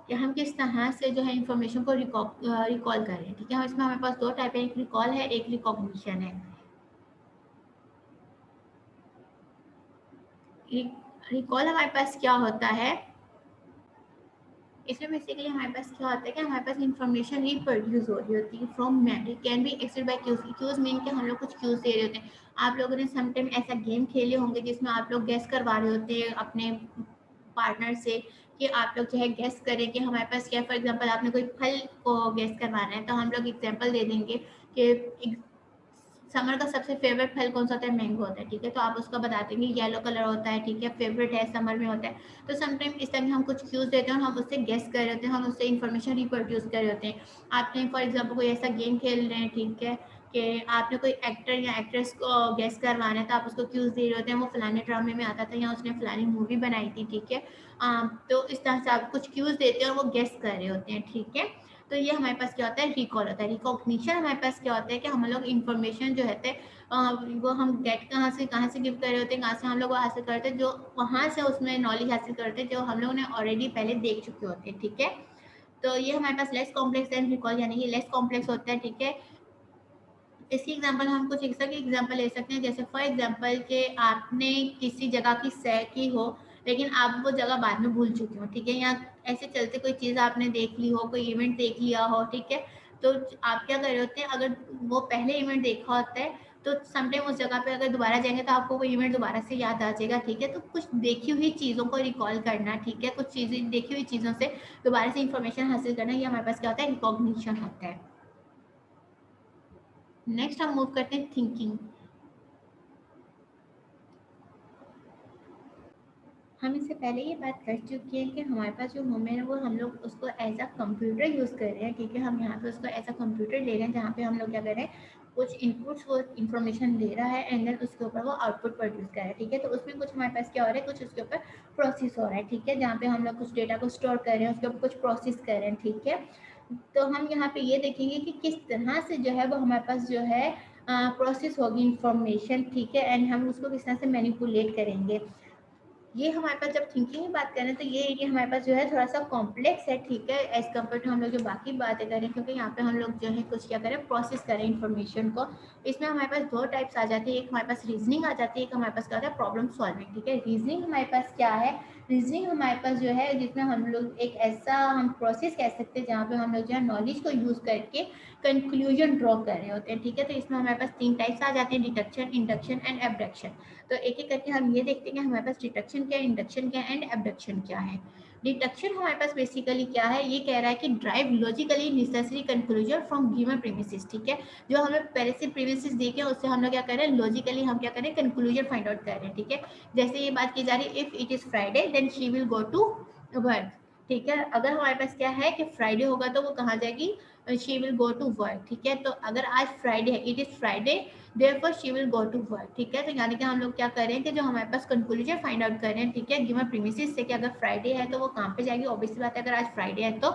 कि हम किस तरह से जो है इंफॉर्मेशन को रिकॉल कर रहे हैं, ठीक है। इसमें हमारे पास दो टाइप है, एक रिकॉल है, एक रिकॉग्निशन है। रिकॉल हमारे पास क्या होता है, इसमें बेसिकली हमारे पास क्या होता है कि हमारे पास इंफॉर्मेशन रिप्रोड्यूस हो रही होती है from memory, can be accessed by cues, cues mean कि हम लोग कुछ क्यूज दे रहे होते हैं। आप लोगों ने समटाइम ऐसा गेम खेले होंगे जिसमें आप लोग गेस करवा रहे होते हैं अपने पार्टनर से, कि आप लोग जो है गेस करें कि हमारे पास क्या, फॉर एग्जांपल आपने कोई फल को गेस करवाना है, तो हम लोग एग्जांपल दे देंगे कि समर का सबसे फेवरेट फल कौन सा होता है, मैंगो होता है, ठीक है। तो आप उसको बता देंगे येलो कलर होता है, ठीक है, फेवरेट है, समर में होता है। तो समटाइम इस टाइम हम कुछ क्यूज देते हैं और हम उससे गेस कर रहे होते हैं, हम उससे इन्फॉर्मेशन रिप्रोड्यूस कर रहे होते हैं। आपने फॉर एग्जाम्पल कोई ऐसा गेम खेल रहे हैं, ठीक है, कि आपने कोई एक्टर या एक्ट्रेस को गेस करवाना है, तो आप उसको क्यूज दे रहे होते हैं, वो फलाने ड्रामे में आता था या उसने फलानी मूवी बनाई थी, ठीक है। तो इस तरह से आप कुछ क्यूज देते हैं और वो गेस कर रहे होते हैं, ठीक है। तो ये हमारे पास क्या होता है, रिकॉल होता है। रिकॉग्निशन हमारे पास क्या होता है कि हम लोग इन्फॉर्मेशन जो है वो हम गेट कहाँ से गिव कर रहे होते हैं, कहाँ से हम लोग वो हासिल करते हैं, जो वहाँ से उसमें नॉलेज हासिल करते हैं जो हम लोगों ने ऑलरेडी पहले देख चुके होते हैं, ठीक है। तो ये हमारे पास लेस कॉम्प्लेक्स एंड रिकॉल, यानी ये लेस कॉम्प्लेक्स होता है, ठीक है। इसकी एग्जांपल हम कुछ एक एग्जांपल ले सकते हैं, जैसे फॉर एग्जांपल कि आपने किसी जगह की सैर की हो, लेकिन आप वो जगह बाद में भूल चुके हो, ठीक है, या ऐसे चलते कोई चीज़ आपने देख ली हो, कोई इवेंट देख लिया हो, ठीक है, तो आप क्या कर रहे होते हैं, अगर वो पहले इवेंट देखा होता है तो समटाइम उस जगह पे अगर दोबारा जाएंगे तो आपको वो इवेंट दोबारा से याद आ जाएगा, ठीक है। तो कुछ देखी हुई चीज़ों को रिकॉल करना, ठीक है, कुछ चीज़ें देखी हुई चीज़ों से दोबारा से इंफॉर्मेशन हासिल करना, ये हमारे पास क्या होता है, रिकॉग्निशन होता है। नेक्स्ट हम मूव करते हैं थिंकिंग। हम इससे पहले ये बात कर चुके हैं कि हमारे पास जो होम है वो हम लोग उसको एज अ कंप्यूटर यूज़ कर रहे हैं, ठीक है। हम यहाँ पे उसको एज अ कंप्यूटर ले रहे हैं जहाँ पे हम लोग क्या कर रहे हैं, कुछ इनपुट्स वो इन्फॉर्मेशन ले रहा है एंड देन उसके ऊपर वो आउटपुट प्रोड्यूस कर रहा है, ठीक है। तो उसमें कुछ हमारे पास क्या हो रहा है, कुछ उसके ऊपर प्रोसेस हो रहा है, ठीक है, जहाँ पे हम लोग कुछ डेटा को स्टोर कर रहे हैं, उसके ऊपर कुछ प्रोसेस कर रहे हैं, ठीक है। तो हम यहाँ पे ये देखेंगे कि किस तरह से जो है वो हमारे पास जो है प्रोसेस होगी इंफॉर्मेशन, ठीक है, एंड हम उसको किस तरह से मैनिपुलेट करेंगे। ये हमारे पास जब थिंकिंग की बात करें तो ये एरिया हमारे पास जो है थोड़ा सा कॉम्प्लेक्स है, ठीक है, एज कम्पेयर टू हम लोग जो बाकी बातें करें, क्योंकि यहाँ पे हम लोग जो है कुछ क्या करें, प्रोसेस करें इन्फॉर्मेशन को। इसमें हमारे पास दो टाइप्स आ जाती है, एक हमारे पास रीजनिंग आ जाती है, एक हमारे पास क्या होता है, प्रॉब्लम सॉल्विंग, ठीक है। रीजनिंग हमारे पास क्या है, रीजनिंग हमारे पास जो है जिसमें हम लोग एक ऐसा हम प्रोसेस कह सकते हैं जहाँ पे हम लोग जो है नॉलेज को यूज करके कंक्लूजन ड्रॉ कर रहे होते हैं, ठीक है। तो इसमें हमारे पास तीन टाइप्स आ जाते हैं, डिडक्शन, इंडक्शन एंड एब्डक्शन। तो एक एक करके हम ये देखते हैं कि हमारे पास डिडक्शन क्या है, इंडक्शन क्या है एंड एब्डक्शन क्या है। डिडक्शन हमारे पास बेसिकली क्या है, ये कह रहा है कि drive logically necessary conclusion from given premises, ठीक है। जो हमें पहले से प्रीमिसेस देखे उससे हम लोग क्या कर रहे हैं, लॉजिकली हम क्या कर रहे हैं, कंक्लूजन फाइंड आउट कर रहे हैं, ठीक है। जैसे ये बात की जा रही है, if it is Friday then she will go to work, ठीक है। अगर हमारे पास क्या है कि फ्राइडे होगा तो वो कहाँ जाएगी, she will go to work, ठीक है। तो अगर आज फ्राइडे है, it is Friday therefore she will go to work, ठीक है। तो यानी कि हम लोग क्या कर रहे हैं कि जो हमारे पास कंक्लूजन फाइंड आउट कर रहे हैं, ठीक है, गिवन प्रीमिसेस से कि अगर फ्राइडे है तो वो काम पे जाएगी, ऑब्वियसली बात है, अगर आज फ्राइडे है तो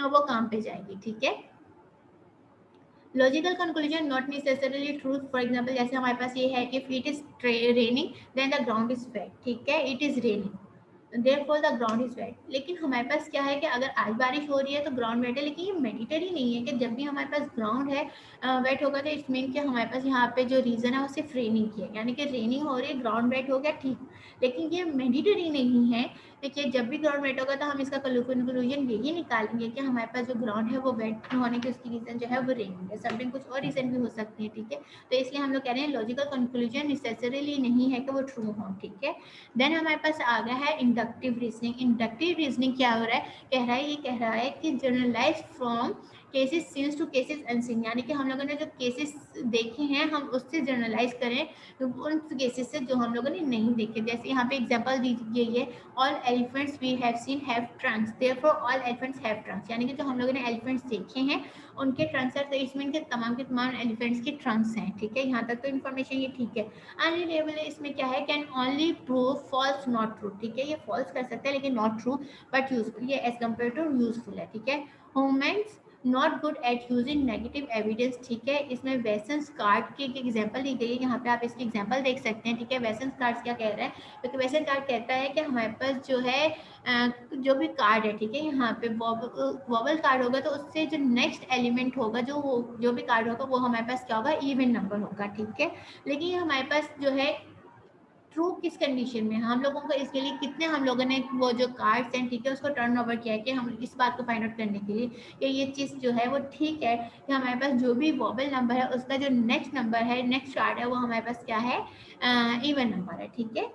वो काम पे जाएगी, ठीक है। Logical conclusion not necessarily truth, for example जैसे हमारे पास ये है, if it is raining then the ground is wet, ठीक है, it is raining therefore the ground is wet. लेकिन हमारे पास क्या है कि अगर आज बारिश हो रही है तो ग्राउंड वेट है, लेकिन ये मैंडेटरी नहीं है कि जब भी हमारे पास ग्राउंड है वेट होगा तो इट्स मीन कि हमारे पास यहाँ पे जो रीजन है वो सिर्फ रेनिंग की है, यानी कि रेनिंग हो रही है ग्राउंड वेट हो गया, ठीक। लेकिन ये मैंडेटरी नहीं है। देखिए जब भी ग्राउंड वेट होगा तो हम इसका कंक्लूजन यही निकालेंगे कि हमारे पास जो ग्राउंड है वो वेट होने की उसकी रीजन जो है वो रेनिंग है, समथिंग कुछ और रीजन भी हो सकती है, ठीक है। तो इसलिए हम लोग कह रहे हैं लॉजिकल कंक्लूजन नेसेसरीली नहीं है कि वो ट्रू हो, ठीक है। देन हमारे पास आ गया है इंडक्टिव रीजनिंग। इंडक्टिव रीजनिंग क्या हो रहा है, कह रहा है कि generalize from cases seen to cases unseen, यानी कि हम लोगों ने जो केसेस देखे हैं हम उससे जनरलाइज करें तो उन केसेस से जो हम लोगों ने नहीं देखे। जैसे यहाँ पे एग्जांपल दी गई है, all elephants we have seen have trunks therefore all elephants have trunks, यानी कि जो हम लोगों ने एलिफेंट्स देखे हैं उनके ट्रंक्स है, तो इसमें के तमाम एलिफेंट्स के ट्रंक्स हैं, ठीक है। यहाँ तक तो इन्फॉर्मेशन ये ठीक है। अनरिलायबल इसमें क्या है, can only prove false not true, ठीक है, ये फॉल्स कर सकते हैं लेकिन नॉट ट्रू बट यूजफुल, ये एज कम्पेयर टू यूजफुल है, ठीक है। Humans not good at using negative evidence, ठीक है। इसमें वेसन्स कार्ड की एग्जांपल दी गई है, यहाँ पे आप इसकी एग्जांपल देख सकते हैं, ठीक है। वेसन्स कार्ड क्या कह रहा है, क्योंकि वेसन कार्ड कहता है कि हमारे पास जो है जो भी कार्ड है, ठीक है, यहाँ पे वॉवल कार्ड होगा तो उससे जो नेक्स्ट एलिमेंट होगा जो भी कार्ड होगा वो हमारे पास क्या होगा, इवन नंबर होगा, ठीक है। लेकिन हमारे पास जो है ट्रू किस कंडीशन में, हम लोगों को इसके लिए कितने हम लोगों ने वो जो कार्ड्स हैं, ठीक है, उसको टर्न ओवर किया है कि हम इस बात को फाइंड आउट करने के लिए कि ये चीज़ जो है वो ठीक है कि हमारे पास जो भी वॉबल नंबर है उसका जो नेक्स्ट नंबर है, नेक्स्ट कार्ड है, वो हमारे पास क्या है, इवन नंबर है, ठीक है।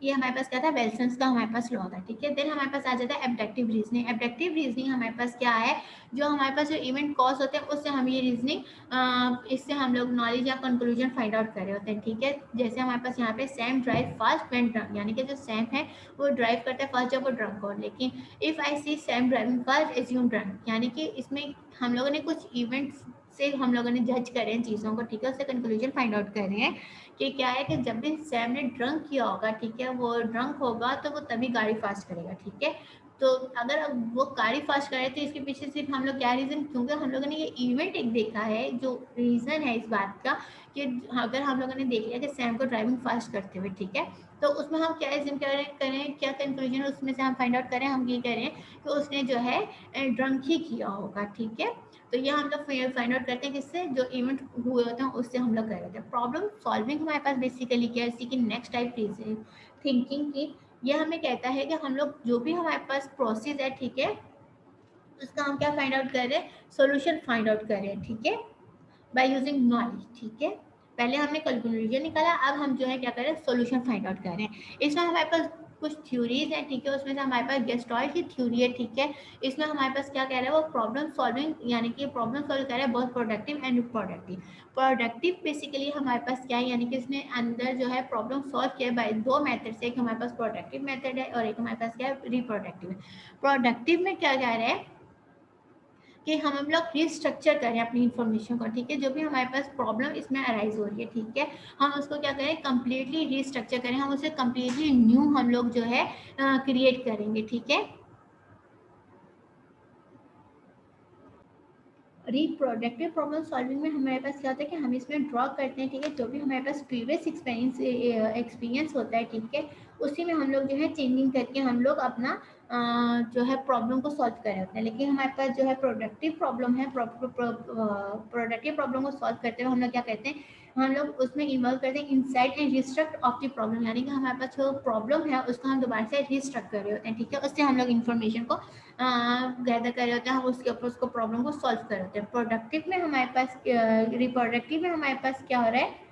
ये हमारे पास क्या था, वेल्सन्स का हमारे पास लॉ था, ठीक है। देन हमारे पास आ जाता है एब्डक्टिव रीजनिंग। एब्डक्टिव रीजनिंग हमारे पास क्या है, जो हमारे पास जो इवेंट कॉज होते हैं उससे हम ये रीजनिंग इससे हम लोग नॉलेज या कंक्लूजन फाइंड आउट कर रहे होते हैं, ठीक है। जैसे हमारे पास यहाँ पे Sam drive fast when drunk, यानी कि जो सैम है वो ड्राइव करता है फास्ट जब वो ड्रंक हो, लेकिन if I see Sam driving fast assume drunk, यानी कि इसमें हम लोगों ने कुछ इवेंट्स से हम लोगों ने जज करे हैं चीज़ों को, ठीक है, उससे कंक्लूजन फाइंड आउट कर रहे हैं कि क्या है कि जब भी सैम ने ड्रंक किया होगा, ठीक है, वो ड्रंक होगा तो वो तभी गाड़ी फास्ट करेगा, ठीक है। तो अगर वो गाड़ी फास्ट करे तो इसके पीछे सिर्फ हम लोग क्या रीज़न, क्योंकि हम लोगों ने ये इवेंट एक देखा है जो रीज़न है इस बात का कि अगर हम लोगों ने देख लिया कि सैम को ड्राइविंग फास्ट करते हुए, ठीक है, तो उसमें हम क्या रीज़न करें क्या कंक्लूजन उसमें से हम फाइंड आउट करें, हम ये करें कि उसने जो है ड्रंक ही किया होगा, ठीक है। तो ये हम लोग फाइंड आउट करते हैं किससे, जो इवेंट हुए होते हैं उससे हम लोग कर रहे थे। प्रॉब्लम सॉल्विंग हमारे पास बेसिकली क्या है, इसी की नेक्स्ट टाइप थिंकिंग की। ये हमें कहता है कि हम लोग जो भी हमारे पास प्रोसेस है, ठीक है, उसका हम क्या फाइंड आउट कर रहे हैं, सॉल्यूशन फाइंड आउट कर रहे हैं, ठीक है, बाय यूजिंग नॉलेज, ठीक है। पहले हमने कंक्लूजन निकाला, अब हम जो है क्या कर रहे हैं, सॉल्यूशन फाइंड आउट कर रहे हैं। इसमें हमारे पास कुछ थ्योरीज हैं, ठीक है, उसमें से हमारे पास गेस्टॉल्ट की थ्योरी है, ठीक है। इसमें हमारे पास क्या कह रहा है, वो प्रॉब्लम सॉल्विंग, यानी कि प्रॉब्लम सॉल्व कर रहा है बहुत productive and productive. Productive basically हमारे पास क्या है, यानी कि इसने अंदर जो है प्रॉब्लम सॉल्व किया बाय दो मेथड से, एक हमारे पास प्रोडक्टिव मेथड है और एक हमारे पास क्या है, रिप्रोडक्टिव है। प्रोडक्टिव में क्या कह रहे हैं कि हम लोग रिस्ट्रक्चर करें अपनी इन्फॉर्मेशन को, ठीक है, जो भी हमारे पास प्रॉब्लम इसमें अराइज हो रही है, ठीक है, हम उसको क्या करें, कम्प्लीटली रिस्ट्रक्चर करें, हम उसे कम्प्लीटली न्यू हम लोग जो है क्रिएट करेंगे, ठीक है। रिप्रोडक्टिव प्रॉब्लम सॉल्विंग में हमारे पास क्या होता है कि हम इसमें ड्रॉ करते हैं, ठीक है, जो भी हमारे पास प्रीवियस एक्सपीरियंस होता है, ठीक है, उसी में हम लोग जो है चेंजिंग करके हम लोग अपना जो है प्रॉब्लम को सॉल्व कर रहे होते हैं। लेकिन हमारे पास जो है प्रोडक्टिव प्रॉब्लम है, प्रोडक्टिव प्रॉब्लम को सॉल्व करते हुए हम लोग क्या करते हैं, हम लोग उसमें इन्वॉल्व करते हैं insight and restructure of the problem, यानी कि हमारे पास जो प्रॉब्लम है उसको हम दोबारा से रिस्ट्रक्ट कर रहे होते हैं, ठीक है, उससे हम लोग इन्फॉर्मेशन को गैदर कर रहे होते हैं, हम उसके ऊपर उसको प्रॉब्लम को सॉल्व कर रहे होते हैं। प्रोडक्टिव में हमारे पास रिप्रोडक्टिव में हमारे पास क्या हो रहा है,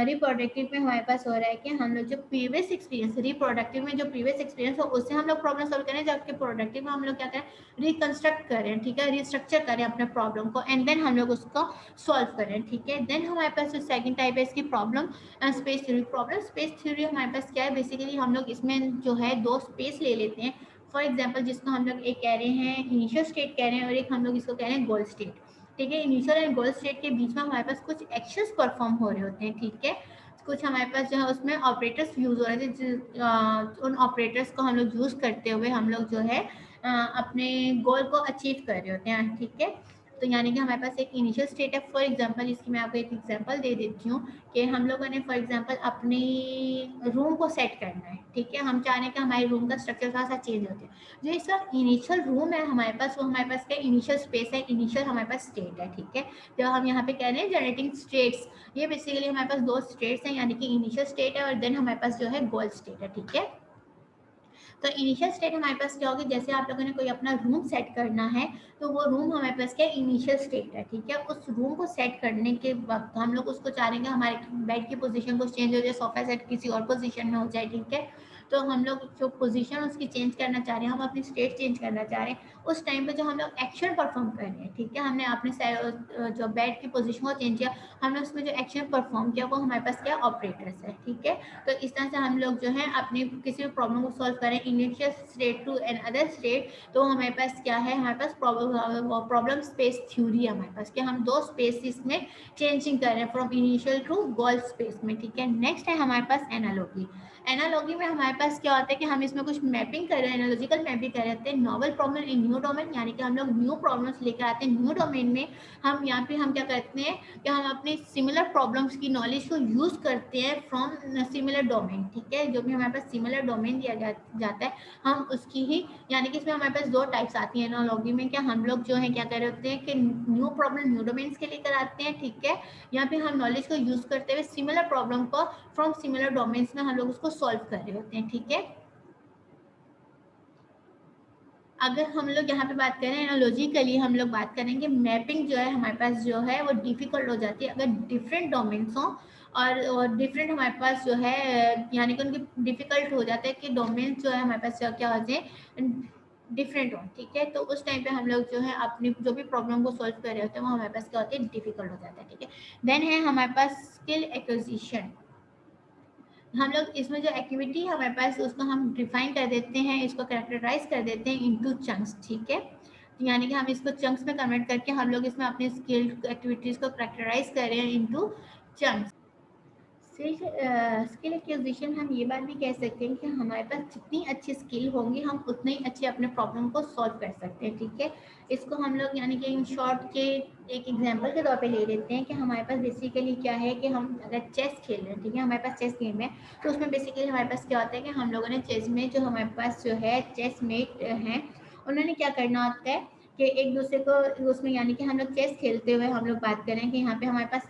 रिप्रोडक्टिव में हमारे पास हो रहा है कि हम लोग जो प्रीवियस एक्सपीरियंस, रिप्रोडक्टिव में जो प्रीवियस एक्सपीरियंस हो उससे हम लोग प्रॉब्लम सॉल्व करें, जबकि प्रोडक्टिव में हम लोग क्या करें, रिकंस्ट्रक्ट करें, ठीक है, रिस्ट्रक्चर करें अपने प्रॉब्लम को एंड देन हम लोग उसको सॉल्व करें, ठीक है। देन हमारे पास जो सेकंड टाइप है इसकी problem space theory. Problem space theory हमारे पास क्या है, बेसिकली हम लोग इसमें जो है दो स्पेस ले लेते हैं। फॉर एग्जाम्पल जिसको हम लोग एक कह रहे हैं इनिशियल स्टेट कह रहे हैं और एक हम लोग इसको कह रहे हैं गोल स्टेट, ठीक है। इनिशियल एंड गोल स्टेट के बीच में हमारे पास कुछ एक्शंस परफॉर्म हो रहे होते हैं, ठीक है, कुछ हमारे पास जो है उसमें ऑपरेटर्स यूज हो रहे थे, उन ऑपरेटर्स को हम लोग यूज करते हुए हम लोग जो है अपने गोल को अचीव कर रहे होते हैं, ठीक है। तो यानी कि हमारे पास एक इनिशियल स्टेट है। फॉर एग्जांपल इसकी मैं आपको एक एग्जांपल दे देती हूँ कि हम लोगों ने फॉर एग्जांपल अपनी रूम को सेट करना है, ठीक है, हम चाह रहे हैं कि हमारे रूम का स्ट्रक्चर थोड़ा सा चेंज हो जाए। जो इसका इनिशियल रूम है हमारे पास, वो हमारे पास क्या इनिशियल स्पेस है, इनिशियल हमारे पास स्टेट है, ठीक है। जो हम यहाँ पे कह रहे हैं जनरेटिंग स्टेट्स, ये बेसिकली हमारे पास दो स्टेट्स हैं, यानी कि इनिशियल स्टेट है और देन हमारे पास जो है गोल स्टेट है, ठीक है। तो इनिशियल स्टेट हमारे पास क्या होगी, जैसे आप लोगों ने कोई अपना रूम सेट करना है तो वो रूम हमारे पास क्या इनिशियल स्टेट है, ठीक है। उस रूम को सेट करने के वक्त हम लोग उसको चाह रहे हैं हमारे बेड की पोजीशन कुछ चेंज हो जाए, सोफा सेट किसी और पोजीशन में हो जाए, ठीक है। तो हम लोग जो पोजीशन उसकी चेंज करना चाह रहे हैं, हम अपनी स्टेट चेंज करना चाह रहे हैं, उस टाइम पे जो हम लोग एक्शन परफॉर्म कर रहे हैं, ठीक है, हमने अपने जो बेड की पोजीशन को चेंज किया, हमने उसमें जो एक्शन परफॉर्म किया वो हमारे पास क्या ऑपरेटर्स है, ठीक है। तो इस तरह से हम लोग जो है अपनी किसी भी प्रॉब्लम को सॉल्व करें initial state to another state, तो हमारे पास क्या है, हमारे पास प्रॉब्लम स्पेस थ्योरी है हमारे पास, कि हम दो स्पेसिस में चेंजिंग कर रहे हैं from initial to goal space में, ठीक है। नेक्स्ट है हमारे पास एनालॉजी। एनालॉजी में हमारे पास क्या होता है कि हम इसमें कुछ मैपिंग कर रहे हैं, एनालॉजिकल मैपिंग कर रहे हैं novel problem in new domain, यानी कि हम लोग न्यू प्रॉब्लम्स लेकर आते हैं न्यू डोमेन में। हम यहाँ पे हम क्या करते हैं कि हम अपने सिमिलर प्रॉब्लम्स की नॉलेज को यूज करते हैं फ्रॉम सिमिलर डोमेन, ठीक है। जो भी हमारे पास सिमिलर डोमेन दिया जाता है हम उसकी ही, यानी कि इसमें हमारे पास दो टाइप्स आती है एनालॉजी में, क्या हम लोग जो है क्या कर रहे होते हैं कि न्यू प्रॉब्लम न्यू डोमेन्स के लेकर आते हैं, ठीक है। यहाँ पे हम नॉलेज को यूज करते हुए सिमिलर प्रॉब्लम को फ्रॉम सिमिलर डोमेन्स में हम लोग उसको सॉल्व कर रहे होते हैं, ठीक है। अगर हम लोग यहाँ पे बात करें एनालॉजिकली, हम लोग बात करेंगे मैपिंग जो है हमारे पास जो है वो डिफिकल्ट हो जाती है अगर डिफरेंट डोमेन्स हों, और डिफरेंट हमारे पास जो है यानी कि उनकी डिफिकल्ट हो जाता है कि डोमेन्स जो है हमारे पास क्या होते हैं डिफरेंट हो, ठीक है। तो उस टाइम पे हम लोग जो है अपनी जो भी प्रॉब्लम को सॉल्व कर रहे होते हैं वो हमारे पास क्या होती है डिफिकल्ट हो जाता है, ठीक है। देन है हमारे पास स्किल एक्विजिशन। हम लोग इसमें जो एक्टिविटी है हमारे पास उसको हम डिफाइन कर देते हैं, इसको कैरेक्टराइज कर देते हैं इनटू चंक्स, ठीक है। यानी कि हम इसको चंक्स में कन्वर्ट करके हम लोग इसमें अपने स्किल एक्टिविटीज को कैरेक्टराइज कर रहे हैं इनटू चंक्स। स्किल एक्विजिशन हम ये बात भी कह सकते हैं कि हमारे पास जितनी अच्छी स्किल होंगी हम उतने ही अच्छे अपने प्रॉब्लम को सॉल्व कर सकते हैं, ठीक है। इसको हम लोग यानी कि इन शॉर्ट के एक एग्जांपल के तौर पे ले लेते हैं कि हमारे पास बेसिकली क्या है कि हम अगर चेस खेल रहे हैं, ठीक है, हमारे पास चेस गेम है, तो उसमें बेसिकली हमारे पास क्या होता है कि हम लोगों ने चेस में जो हमारे पास जो है चेस मेट हैं उन्होंने क्या करना होता है कि एक दूसरे को उसमें यानी कि हम लोग चेस खेलते हुए हम लोग बात करें कि यहाँ पे हमारे पास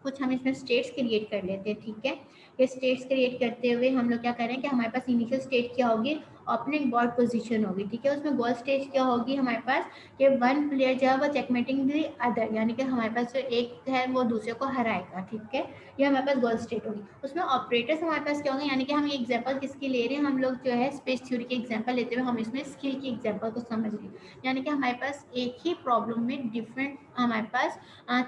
कुछ हम इसमें स्टेट्स क्रिएट कर लेते हैं, ठीक है। ये स्टेट्स क्रिएट करते हुए हम लोग क्या करें कि हमारे पास इनिशियल स्टेट क्या होगी, ओपनिंग बॉर्ड पोजीशन होगी, ठीक है। उसमें गोल स्टेज क्या होगी हमारे पास कि वन प्लेयर जो है वो चेकमेटिंग द अदर, यानी कि हमारे पास जो एक है वो दूसरे को हराएगा, ठीक है। ये हमारे पास गोल स्टेट होगी। उसमें ऑपरेटर्स हमारे पास क्या होंगे, यानी कि हम ये एग्जांपल किसकी ले रहे हैं, हम लोग जो है स्पेस थ्योरी के एग्जांपल लेते हुए हम इसमें स्किल की एग्जांपल को समझ रहे हैं, यानी कि हमारे पास एक ही प्रॉब्लम में डिफरेंट हमारे पास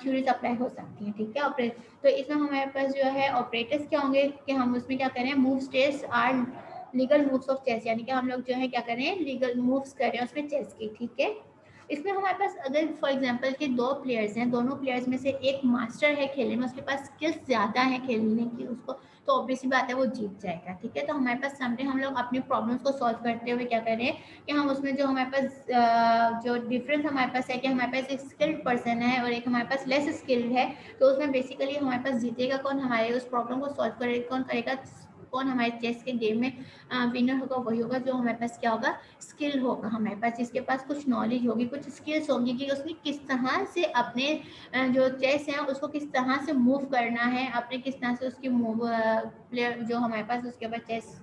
थ्योरीज अप्लाई हो सकती हैं, ठीक है। तो इसमें हमारे पास जो है ऑपरेटर्स क्या होंगे कि हम उसमें क्या करें, move states are legal moves of chess, यानी कि हम लोग जो है क्या करें, लीगल मूव्स कर रहे हैं उसमें चेस की, ठीक है। इसमें हमारे पास अगर फॉर एग्जांपल के दो प्लेयर्स हैं, दोनों प्लेयर्स में से एक मास्टर है खेलने में, उसके पास स्किल्स ज़्यादा है खेलने की उसको, तो ऑब्वियसली बात है वो जीत जाएगा, ठीक है। तो हमारे पास सामने हम लोग अपनी प्रॉब्लम्स को सॉल्व करते हुए क्या करें कि हम उसमें जो हमारे पास जो डिफरेंस हमारे पास है कि हमारे पास एक स्किल्ड पर्सन है और एक हमारे पास लेस स्किल्ड है, तो उसमें बेसिकली हमारे पास जीतेगा कौन, हमारे उस प्रॉब्लम को सॉल्व करेगा कौन करेगा, कौन हमारे चेस के गेम में विनर होगा, वही होगा जो हमारे पास क्या होगा, स्किल होगा हमारे पास, जिसके पास कुछ नॉलेज होगी, कुछ स्किल्स होंगी कि उसने किस तरह से अपने जो चेस है उसको किस तरह से मूव करना है, अपने किस तरह से उसकी मूव प्लेयर जो हमारे पास उसके बाद चेस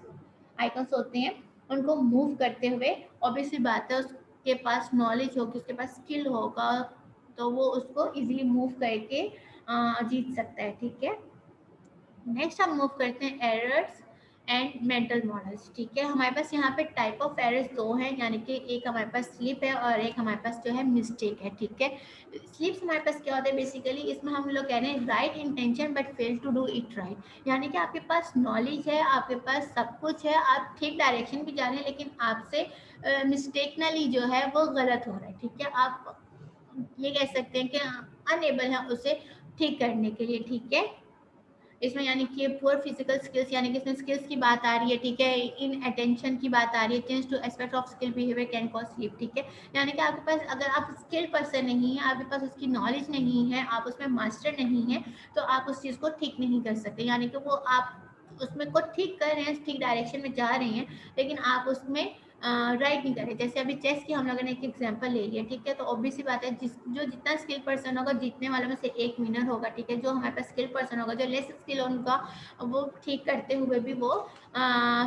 आइकन्स होते हैं उनको मूव करते हुए, ऑब्वियसली बात है उसके पास नॉलेज होगी, उसके पास स्किल होगा, तो वो उसको इजीली मूव करके जीत सकता है, ठीक है। नेक्स्ट हम मूव करते हैं एरर्स एंड मेंटल मॉडल्स, ठीक है। हमारे पास यहाँ पे टाइप ऑफ एरर्स दो हैं, यानी कि एक हमारे पास स्लिप है और एक हमारे पास जो है मिस्टेक है, ठीक है। स्लिप्स हमारे पास क्या होता है बेसिकली, इसमें हम लोग कह रहे हैं right intention but fail to do it right, यानी कि आपके पास नॉलेज है, आपके पास सब कुछ है, आप ठीक डायरेक्शन भी जा रहे हैं, लेकिन आपसे मिस्टेकनली जो है वो गलत हो रहा है, ठीक है। आप ये कह सकते हैं कि अनएबल है उसे ठीक करने के लिए, ठीक है। इसमें यानी कि पुअर फिजिकल स्किल्स, यानी कि इसमें स्किल्स की बात आ रही है, ठीक है। इन अटेंशन की बात आ रही है, change to aspect of skill behaviour can cause sleep, ठीक है। यानी कि आपके पास अगर आप स्किल पर्सन नहीं है, आपके पास उसकी नॉलेज नहीं है, आप उसमें मास्टर नहीं है, तो आप उस चीज़ को ठीक नहीं कर सकते, यानी कि वो आप उसमें को ठीक कर रहे हैं, ठीक डायरेक्शन में जा रहे हैं, लेकिन आप उसमें राइट नहीं कर रहे। जैसे अभी चेस की हम लोगों ने एक एग्जांपल ले लिया, ठीक है। तो ऑब्वियसली बात है जो जितना स्किल पर्सन होगा जीतने वालों में से एक विनर होगा, ठीक है। जो हमारे पास स्किल पर्सन होगा, जो लेस स्किल उनका वो ठीक करते हुए भी वो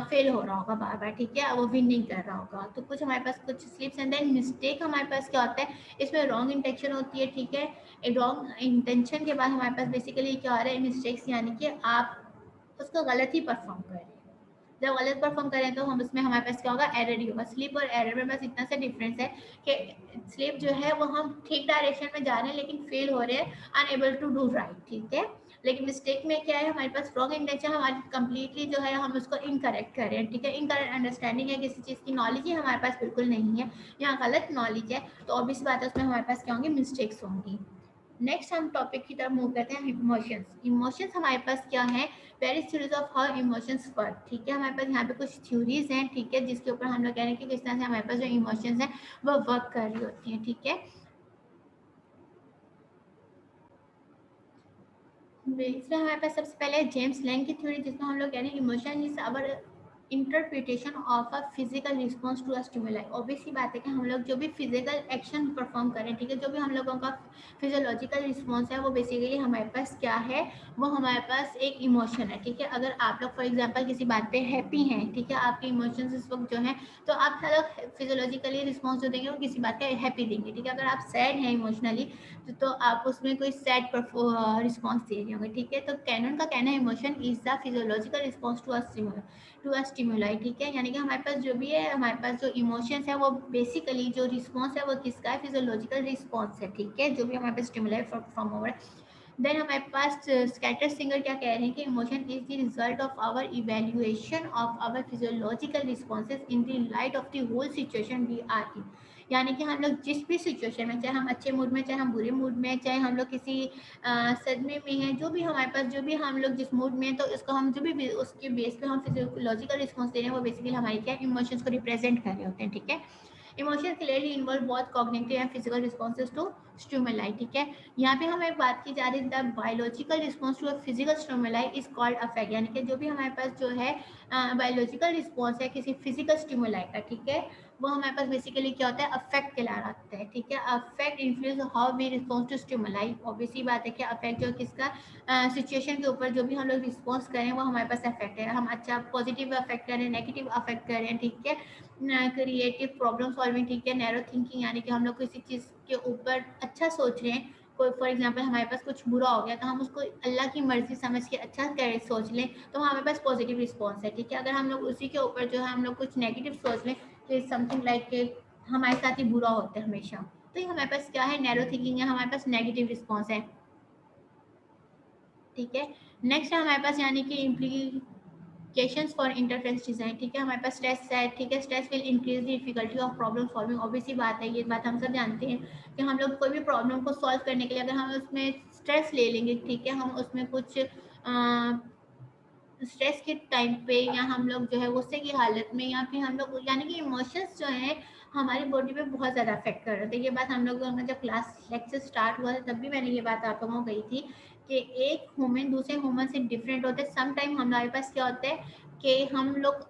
फेल हो रहा होगा बार बार, ठीक है, वो विन नहीं कर रहा होगा। तो कुछ हमारे पास कुछ स्लिप्स एंड देन मिस्टेक हमारे पास क्या होता है, इसमें रॉन्ग इंटेंशन होती है, ठीक है। रॉन्ग इंटेंशन के बाद हमारे पास बेसिकली क्या हो रहा है, मिस्टेक्स, यानी कि आप उसको गलत ही परफॉर्म कर रहे हैं। जब गलत परफॉर्म करें तो हम उसमें हमारे पास क्या होगा, एरर ही होगा। स्लिप और एरर में बस इतना सा डिफरेंस है कि स्लिप जो है वो हम ठीक डायरेक्शन में जा रहे हैं लेकिन फेल हो रहे हैं, अनएबल टू डू राइट, ठीक है। लेकिन मिस्टेक में क्या है, हमारे पास रॉन्ग इंटेंशन, हमारी कंप्लीटली जो है हम उसको इनकरेक्ट कर रहे हैं, ठीक है। इनकरेक्ट अंडरस्टैंडिंग है, किसी चीज़ की नॉलेज ही हमारे पास बिल्कुल नहीं है, यहाँ गलत नॉलेज है, तो ऑब्वियस बात है उसमें हमारे पास क्या होंगे, मिस्टेक्स होंगी। नेक्स्ट हम टॉपिक की तरफ मूव करते हैं, इमोशंस। इमोशंस हमारे पास क्या है, various theories of how emotions work, ठीक है। हमारे पास यहाँ पे कुछ थ्योरीज हैं, ठीक है, जिसके ऊपर हम लोग कह रहे हैं कि किस तरह से हमारे पास जो इमोशंस हैं वो वर्क कर रही होती हैं, ठीक है। इसमें हमारे पास सबसे पहले जेम्स लैंग की थ्योरी, जिसमें हम लोग कह रहे हैं emotion is our interpretation of a physical response to a stimuli. Obviously बात है कि हम लोग जो भी फिजिकल एक्शन परफॉर्म करें, ठीक है, जो भी हम लोगों का फिजियोलॉजिकल रिस्पॉन्स है वो बेसिकली हमारे पास क्या है, वो हमारे पास एक इमोशन है, ठीक है। अगर आप लोग फॉर एग्जांपल किसी बात पे हैप्पी हैं, ठीक है, आपके इमोशंस इस वक्त जो है, तो आप अलग फिजियोलॉजिकली रिस्पॉन्स जो देंगे वो किसी बात का हैप्पी देंगे, ठीक है। अगर आप सैड हैं इमोशनली तो आप उसमें कोई सैड रिस्पॉन्स दे रहे होंगे, ठीक है। तो कैनन का कहना है emotion is the physiological response to a stimuli, ठीक है। यानी कि हमारे पास जो भी है, हमारे पास जो इमोशंस है वो बेसिकली जो रिस्पॉन्स है वो किसका है, फिजियोलॉजिकल रिस्पॉन्स है, ठीक है, जो भी हमारे पास स्टिमुलाई फ्रॉम ओवर। देन हमारे पास स्कैटर सिंगर क्या कह रहे हैं कि emotion is the result of our evaluation of our physiological responses in the light of the whole situation we are in. यानी कि हम लोग जिस भी सिचुएशन में, चाहे हम अच्छे मूड में, चाहे हम बुरे मूड में, चाहे हम लोग किसी सदमे में हैं, जो भी हमारे पास जो भी हम लोग जिस मूड में हैं, तो इसको हम जो भी उसके बेस पे हम फिजियोलॉजिकल रिस्पॉन्स दे रहे हैं वो बेसिकली हमारे क्या इमोशंस को रिप्रेजेंट कर रहे होते हैं, ठीक है। Emotions clearly involve both cognitive and physical responses to stimuli, ठीक है। यहाँ पे हमें बात की जा रही है the biological response to a physical stimuli is called affect, यानी कि जो भी हमारे पास जो है बायोलॉजिकल रिस्पॉन्स है किसी फिजिकल स्टिमुलाई का, ठीक है, वो हमारे पास बेसिकली क्या होता है, अफेक्ट कहलाता है, ठीक है। Affect influence how we response to stimuli, obviously बात है कि अफेक्ट जो किसका सिचुएशन के ऊपर जो भी हम लोग रिस्पॉन्स करें वो हमारे पास अफेक्ट है, हम अच्छा पॉजिटिव अफेक्ट करें, नेगेटिव अफेक्ट करें, ठीक है। क्रिएटिव प्रॉब्लम सॉल्विंग, ठीक है, नैरो थिंकिंग, यानी कि हम लोग किसी चीज़ के ऊपर अच्छा सोच रहे हैं, कोई फॉर एग्जांपल हमारे पास कुछ बुरा हो गया तो हम उसको अल्लाह की मर्जी समझ के अच्छा कर सोच लें तो हमारे पास पॉजिटिव रिस्पॉन्स है, ठीक है। अगर हम लोग उसी के ऊपर जो है हम लोग कुछ नेगेटिव सोच लें तो समथिंग लाइक हमारे साथ ही बुरा होता है हमेशा, तो ये हमारे पास क्या है, नैरो थिंकिंग है, हमारे पास नेगेटिव रिस्पॉन्स है, ठीक है। नेक्स्ट है हमारे पास यानी कि इम्प्लीकेशंस फॉर इंटरफेरेंस डिजाइन, ठीक है। हमारे पास स्ट्रेस है, ठीक है, stress will increase the difficulty of problem solving, obviously बात है, ये बात हम सब जानते हैं कि हम लोग कोई भी प्रॉब्लम को सॉल्व करने के लिए अगर हम उसमें स्ट्रेस ले लेंगे, ठीक है, हम उसमें कुछ स्ट्रेस के टाइम पे या हम लोग जो है गुस्से की हालत में या फिर हम लोग यानी कि इमोशंस जो है हमारी बॉडी पे बहुत ज़्यादा अफेक्ट कर रहे थे। ये बात हम लोगों का जब क्लास लेक्चर स्टार्ट हुआ था तब भी मैंने ये बात आप लोगों को कही थी कि एक ह्यूमन दूसरे ह्यूमन से डिफरेंट होते हैं। सम टाइम हमारे पास क्या होता है कि हम लोग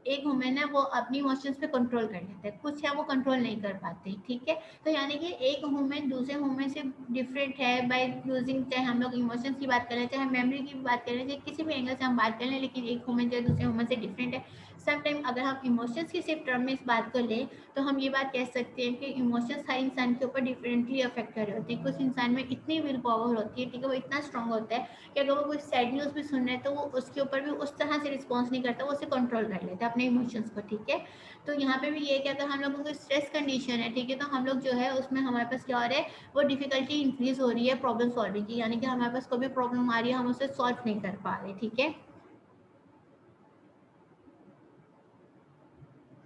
एक ह्यूमन है वो अपनी इमोशंस पे कंट्रोल कर लेते हैं, कुछ है वो कंट्रोल नहीं कर पाते, ठीक है। तो यानी कि एक ह्यूमन दूसरे ह्यूमन से डिफरेंट है बाय यूजिंग, चाहे हम लोग इमोशंस की बात करें, चाहे मेमोरी की बात करें, चाहे किसी भी एंगल से हम बात करें, लेकिन एक ह्यूमन जो है दूसरे ह्यूमन से डिफरेंट है। सम टाइम अगर हम इमोशंस की सिर्फ टर्म में इस बात को लें तो हम ये बात कह सकते हैं कि इमोशंस हर इंसान के ऊपर डिफरेंटली अफेक्ट कर रहे होते हैं। कुछ इंसान में इतनी विल पावर होती है, ठीक है, वो इतना स्ट्रांग होता है कि अगर वो कोई सैड न्यूज़ भी सुन रहे हैं तो वो उसके ऊपर भी उस तरह से रिस्पॉन्स नहीं करता, वो उसे कंट्रोल कर लेता है अपने इमोशंस को, ठीक है। तो यहाँ पे भी ये है कि अगर हम लोगों को स्ट्रेस कंडीशन है, ठीक है, तो हम लोग जो है उसमें हमारे पास क्या हो रहा है, वो डिफिकल्टी इंक्रीज हो रही है प्रॉब्लम सॉल्विंग की, यानी कि हमारे पास कोई भी प्रॉब्लम आ रही है हम उसे सॉल्व नहीं कर पा रहे, ठीक है।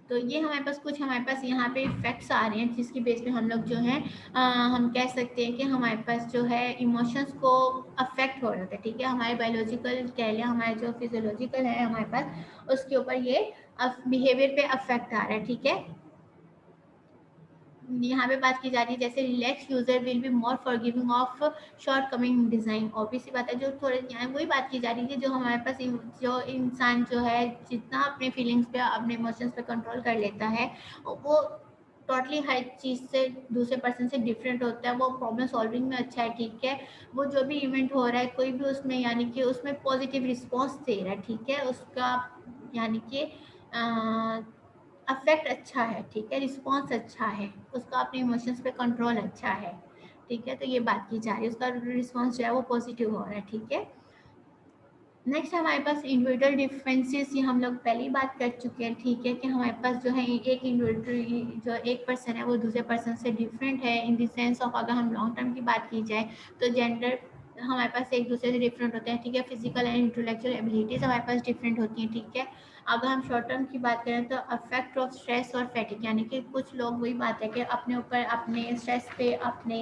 तो ये हमारे पास कुछ हमारे पास यहाँ पे फैक्ट्स आ रहे हैं जिसकी बेस पे हम लोग जो है हम कह सकते हैं कि हमारे पास जो है इमोशंस को अफेक्ट हो रहे थे, ठीक है। हमारे बायोलॉजिकल कह लें, हमारे जो फिजियोलॉजिकल है हमारे पास उसके ऊपर ये बिहेवियर पे अफेक्ट आ रहा है, ठीक है। यहाँ पे बात की जा रही है जैसे relax user will be more forgiving of short coming design, obviously बात है, जो थोड़े यहाँ वही बात की जा रही है, जो हमारे पास जो इंसान जो है जितना अपने फीलिंग्स पे अपने इमोशंस पे कंट्रोल कर लेता है वो टोटली हर चीज़ से दूसरे पर्सन से डिफरेंट होता है, वो प्रॉब्लम सॉल्विंग में अच्छा है, ठीक है। वो जो भी इवेंट हो रहा है कोई भी उसमें यानी कि उसमें पॉजिटिव रिस्पॉन्स दे रहा है, ठीक है, उसका यानी कि अफेक्ट अच्छा है, ठीक है, रिस्पॉन्स अच्छा है, उसका अपने इमोशंस पे कंट्रोल अच्छा है, ठीक है। तो ये बात की जा रही है, उसका रिस्पॉन्स जो है वो पॉजिटिव हो रहा है, ठीक है। नेक्स्ट हमारे पास इंडिविजुअल डिफरेंसेस, ये हम लोग पहले ही बात कर चुके हैं, ठीक है, कि हमारे पास जो है एक इंडिविजुअल जो एक पर्सन है वो दूसरे पर्सन से डिफरेंट है इन द सेंस ऑफ, अगर हम लॉन्ग टर्म की बात की जाए तो जेंडर हमारे पास एक दूसरे से डिफरेंट होते हैं, ठीक है। फिजिकल एंड इंटेलेक्चुअल एबिलिटीज़ हमारे पास डिफरेंट होती हैं, ठीक है। अगर हम शॉर्ट टर्म की बात करें तो अफेक्ट ऑफ स्ट्रेस और फैटिक, यानी कि कुछ लोग वही बात है कि अपने ऊपर अपने स्ट्रेस पे अपने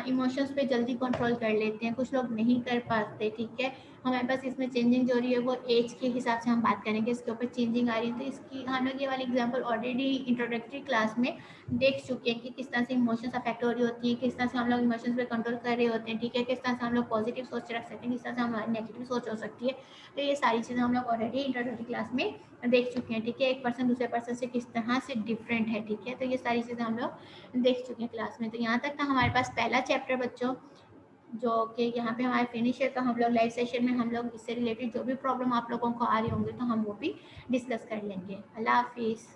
इमोशंस पे जल्दी कंट्रोल कर लेते हैं, कुछ लोग नहीं कर पाते, ठीक है। हमारे पास इसमें चेंजिंग जो हो रही है वो एज के हिसाब से हम बात करेंगे, इसके ऊपर चेंजिंग आ रही है, तो इसकी हम लोग ये वाली एग्जांपल ऑलरेडी इंट्रोडक्टरी क्लास में देख चुके हैं कि किस तरह से इमोशंस अफेक्ट हो रही होती है, किस तरह से हम लोग इमोशंस पे कंट्रोल कर रहे होते हैं, ठीक है, किस तरह से हम लोग पॉजिटिव सोच रख सकते हैं, किस तरह से हमारी नेगेटिव सोच हो सकती है। तो ये सारी चीज़ें हम लोग ऑलरेडी इंट्रोडक्टरी क्लास में देख चुके हैं, ठीक है। एक पर्सन दूसरे पर्सन से किस तरह से डिफरेंट है, ठीक है, तो ये सारी चीज़ें हम लोग देख चुके हैं क्लास में। तो यहाँ तक था हमारे पास पहला चैप्टर बच्चों, जो कि यहाँ पे हमारे फिनिश है। तो हम लोग लाइव सेशन में हम लोग इससे रिलेटेड जो भी प्रॉब्लम आप लोगों को आ रही होंगे तो हम वो भी डिस्कस कर लेंगे। अल्लाह हाफिज़।